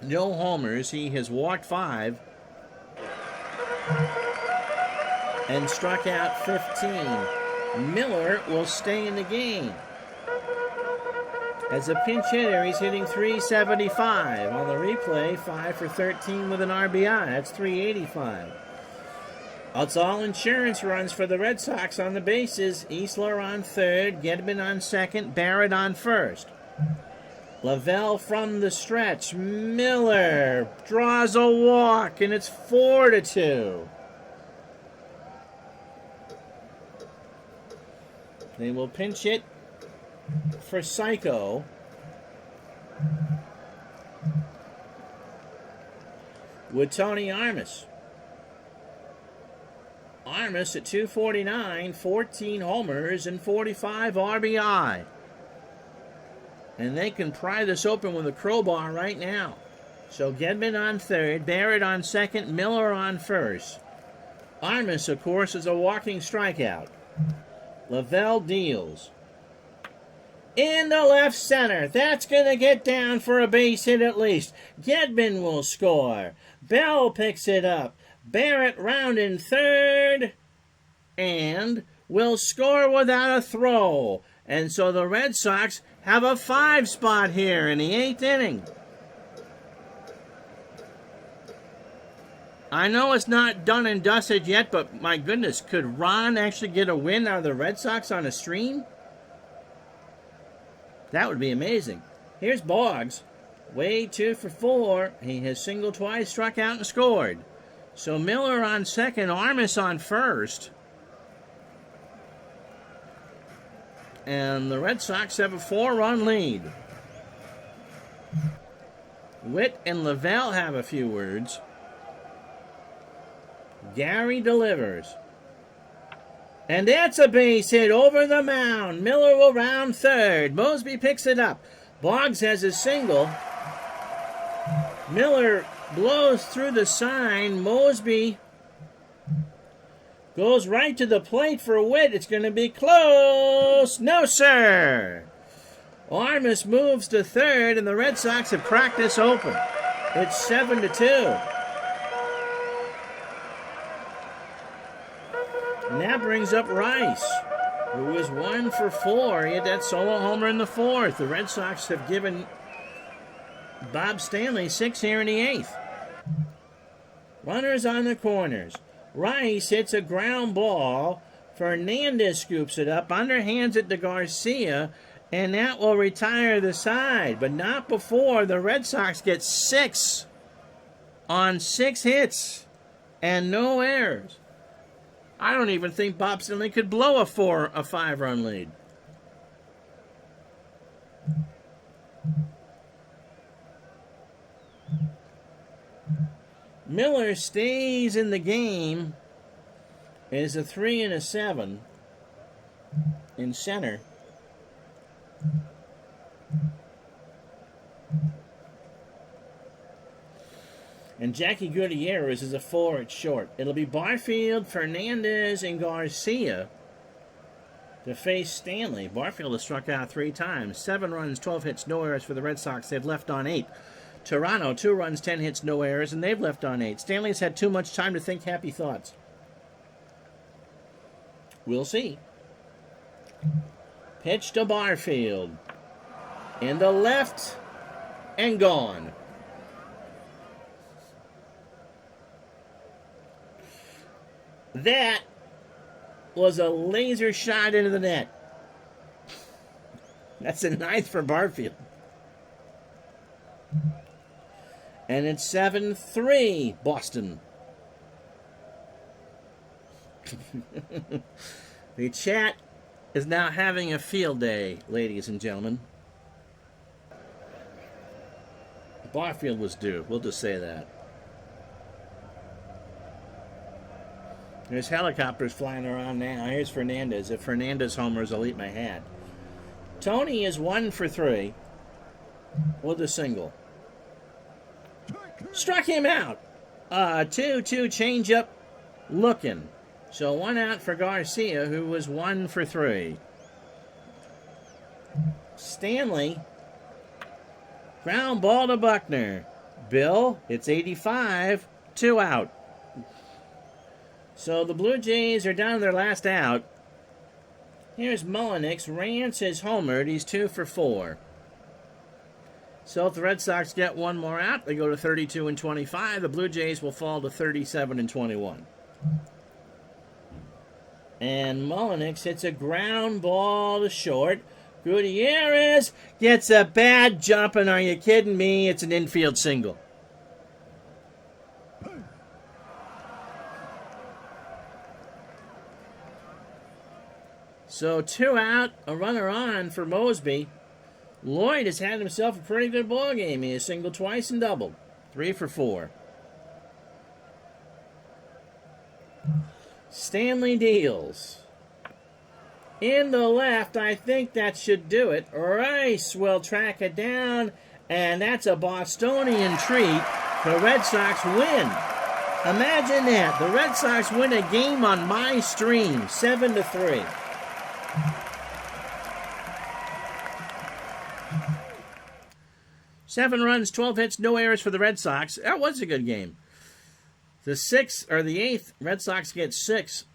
No homers. He has walked 5 and struck out 15. Miller will stay in the game. As a pinch hitter, he's hitting .375. On the replay, 5 for 13 with an RBI. That's .385. It's all insurance runs for the Red Sox on the bases. Easler on third, Gedman on second, Barrett on first. Lavelle from the stretch. Miller draws a walk, and it's 4-2. They will pinch it for Psycho. With Tony Armas. Armas at .249, 14 homers, and 45 RBI. And they can pry this open with a crowbar right now. So Gedman on third, Barrett on second, Miller on first. Armas, of course, is a walking strikeout. Lavelle deals. Into left center. That's going to get down for a base hit at least. Gedman will score. Bell picks it up. Barrett rounding third and will score without a throw. And so the Red Sox have a 5 spot here in the 8th inning. I know it's not done and dusted yet, but my goodness, could Ron actually get a win out of the Red Sox on a stream? That would be amazing. Here's Boggs. Way 2 for 4. He has singled twice, struck out, and scored. So Miller on second, Armas on first. And the Red Sox have a 4-run lead. Witt and Lavelle have a few words. Gary delivers. And that's a base hit over the mound. Miller will round third. Mosby picks it up. Boggs has a single. Miller blows through the sign. Mosby goes right to the plate for Witt. It's going to be close. No, sir. Armas moves to third, and the Red Sox have cracked this open. It's 7-2. And that brings up Rice, who was 1 for 4. He had that solo homer in the 4th. The Red Sox have given Bob Stanley 6 here in the 8th. Runners on the corners. Rice hits a ground ball. Fernandez scoops it up, underhands it to Garcia, and that will retire the side. But not before the Red Sox get 6 on 6 hits and no errors. I don't even think Bob Stanley could blow a 5-run lead. Miller stays in the game. It is a 3 and a 7 in center. And Jackie Gutierrez is a 4 at short. It'll be Barfield, Fernandez, and Garcia to face Stanley. Barfield has struck out 3 times. 7 runs, 12 hits, no errors for the Red Sox. They've left on 8. Toronto, 2 runs, 10 hits, no errors, and they've left on 8. Stanley's had too much time to think happy thoughts. We'll see. Pitch to Barfield. In the left, and gone. That was a laser shot into the net. That's a 9th for Barfield. And it's 7-3 Boston. The chat is now having a field day, ladies and gentlemen. Barfield was due. We'll just say that. There's helicopters flying around now. Here's Fernandez. If Fernandez homers, I'll eat my hat. Tony is 1 for 3 with a single. Struck him out. 2-2 changeup looking. So 1 out for Garcia, who was 1 for 3. Stanley, ground ball to Buckner. Bill, it's 85, 2 out. So the Blue Jays are down to their last out. Here's Mullenix. Rance has homered. He's 2 for 4. So if the Red Sox get 1 more out, they go to 32-25. The Blue Jays will fall to 37-21. And Mullenix hits a ground ball to short. Gutierrez gets a bad jump, and are you kidding me? It's an infield single. So 2 out, a runner on for Mosby. Lloyd has had himself a pretty good ball game. He has singled twice and doubled. 3 for 4. Stanley deals. In the left, I think that should do it. Rice will track it down, and that's a Bostonian treat. The Red Sox win. Imagine that. The Red Sox win a game on my stream, 7-3. Seven runs, 12 hits, no errors for the Red Sox. That was a good game. The 8th, Red Sox get 6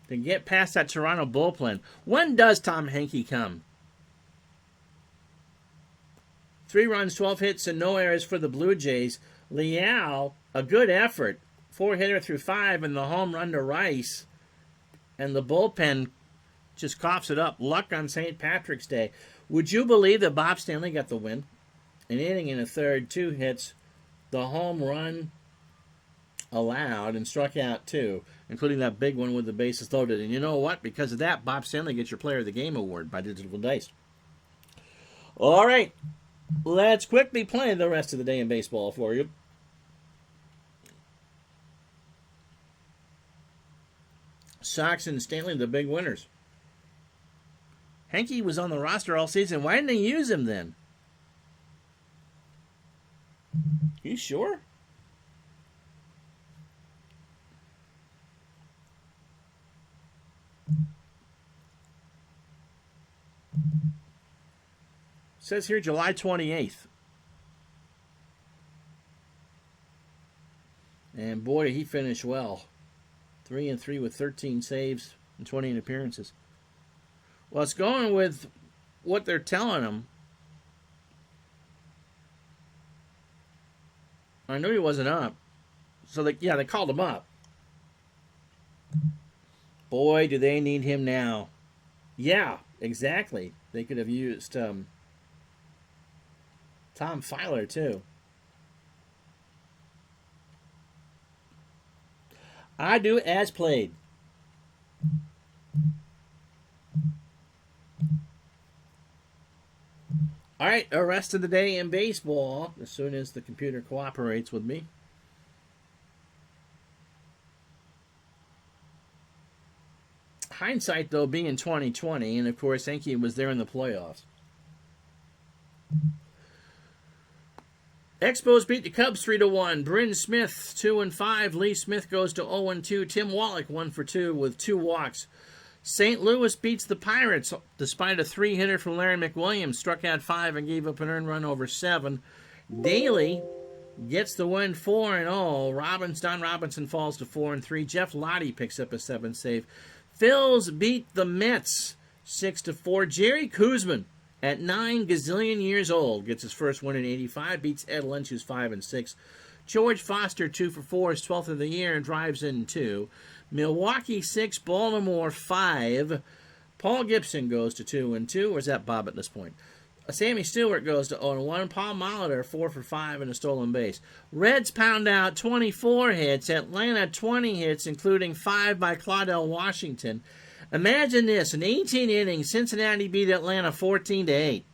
to get past that Toronto bullpen. When does Tom Henke come? 3 runs, 12 hits, and no errors for the Blue Jays. Leal, a good effort. 4-hitter through 5, and the home run to Rice. And the bullpen just coughs it up. Luck on St. Patrick's Day. Would you believe that Bob Stanley got the win? An inning in a third, 2 hits, the home run allowed, and struck out 2, including that big one with the bases loaded. And you know what? Because of that, Bob Stanley gets your Player of the Game award by Digital Dice. All right, let's quickly play the rest of the day in baseball for you. Sox and Stanley, the big winners. Henke was on the roster all season. Why didn't they use him then? You sure? Says here July 28th. And boy, did he finish well. 3-3 with 13 saves and 20 appearances. Well, it's going with what they're telling him. I knew he wasn't up. So, they called him up. Boy, do they need him now. Yeah, exactly. They could have used Tom Filer, too. I do as played. All right, the rest of the day in baseball, as soon as the computer cooperates with me. Hindsight, though, being 2020, and of course, Henke was there in the playoffs. Expos beat the Cubs 3-1. Bryn Smith 2-5. Lee Smith goes to 0-2. Tim Wallach 1 for 2 with 2 walks. St. Louis beats the Pirates despite a 3-hitter from Larry McWilliams. Struck out 5 and gave up an earned run over 7. Daly gets the win 4-0. Don Robinson falls to 4-3. Jeff Lottie picks up a 7 save. Phils beat the Mets 6-4. Jerry Koosman at 9 gazillion years old gets his first win in 85. Beats Ed Lynch, who's 5-6. George Foster 2 for 4, his 12th of the year, and drives in 2. Milwaukee 6, Baltimore 5. Paul Gibson goes to 2-2. Or is that Bob at this point? Sammy Stewart goes to 0-1. Paul Molitor 4 for 5 and a stolen base. Reds pound out 24 hits. Atlanta 20 hits, including 5 by Claudell Washington. Imagine this: in 18 innings, Cincinnati beat Atlanta 14-8.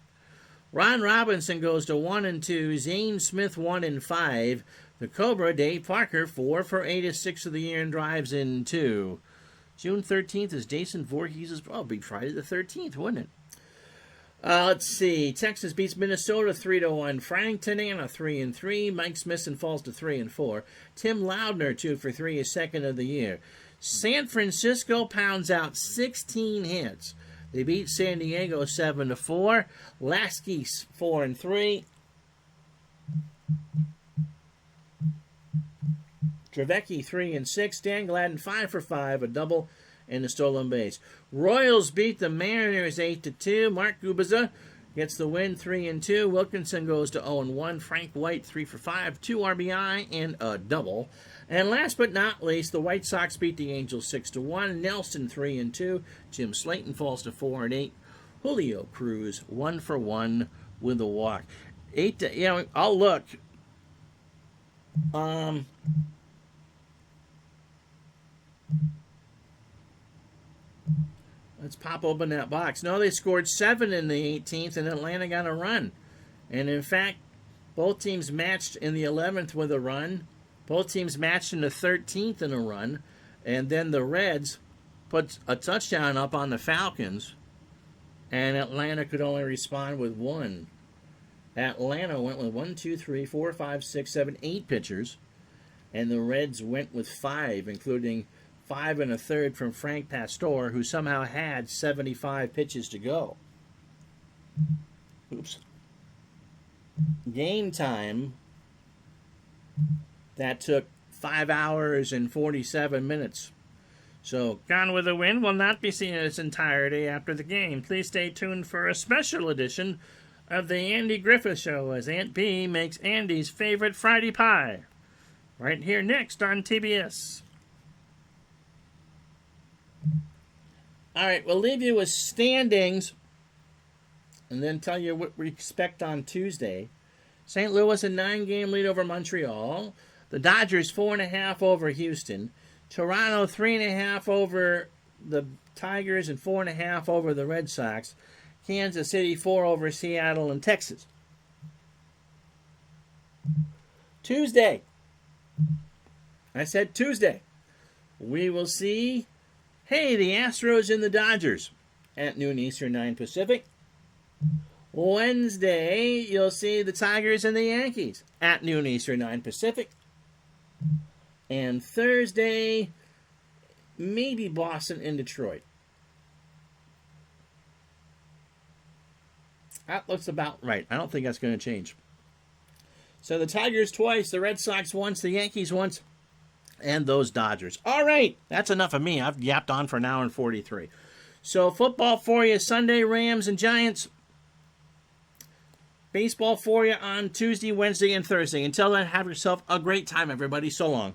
Ron Robinson goes to 1-2. Zane Smith 1-5. The Cobra, Dave Parker, 4 for 8 is 6 of the year and drives in 2. June 13th is Jason Voorhees'. Oh, be Friday the 13th, wouldn't it? Let's see. Texas beats Minnesota 3-1. Frank Tanana 3-3. Mike Smithson falls to 3-4. Tim Loudner 2 for 3 is second of the year. San Francisco pounds out 16 hits. They beat San Diego 7-4. Lasky 4-3. Trevecki 3-6. Dan Gladden 5 for 5, a double and a stolen base. Royals beat the Mariners 8-2. Mark Gubiza gets the win 3-2. Wilkinson goes to 0-1. Frank White 3 for 5, 2 RBI and a double. And last but not least, the White Sox beat the Angels 6-1. Nelson 3-2. Jim Slayton falls to 4-8. Julio Cruz 1 for 1 with a walk. I'll look. Let's pop open that box. No, they scored 7 in the 18th, and Atlanta got a run. And in fact, both teams matched in the 11th with a run. Both teams matched in the 13th in a run. And then the Reds put a touchdown up on the Falcons, and Atlanta could only respond with 1. Atlanta went with 1, 2, 3, 4, 5, 6, 7, 8 pitchers, and the Reds went with 5, including 5 1/3 from Frank Pastore, who somehow had 75 pitches to go. Oops. Game time, that took 5 hours and 47 minutes. So, Gone with the Wind will not be seen in its entirety after the game. Please stay tuned for a special edition of the Andy Griffith Show as Aunt B makes Andy's favorite Friday pie. Right here next on TBS. All right, we'll leave you with standings and then tell you what we expect on Tuesday. St. Louis a 9-game lead over Montreal. The Dodgers 4.5 over Houston. Toronto 3.5 over the Tigers and 4.5 over the Red Sox. Kansas City 4 over Seattle and Texas. Tuesday. I said Tuesday. We will see, the Astros and the Dodgers at noon Eastern, 9 Pacific. Wednesday, you'll see the Tigers and the Yankees at noon Eastern, 9 Pacific. And Thursday, maybe Boston and Detroit. That looks about right. I don't think that's going to change. So the Tigers twice, the Red Sox once, the Yankees once, and those Dodgers. All right, that's enough of me. I've yapped on for an hour and 43. So football for you Sunday, Rams and Giants. Baseball for you on Tuesday, Wednesday, and Thursday. Until then, have yourself a great time, everybody. So long.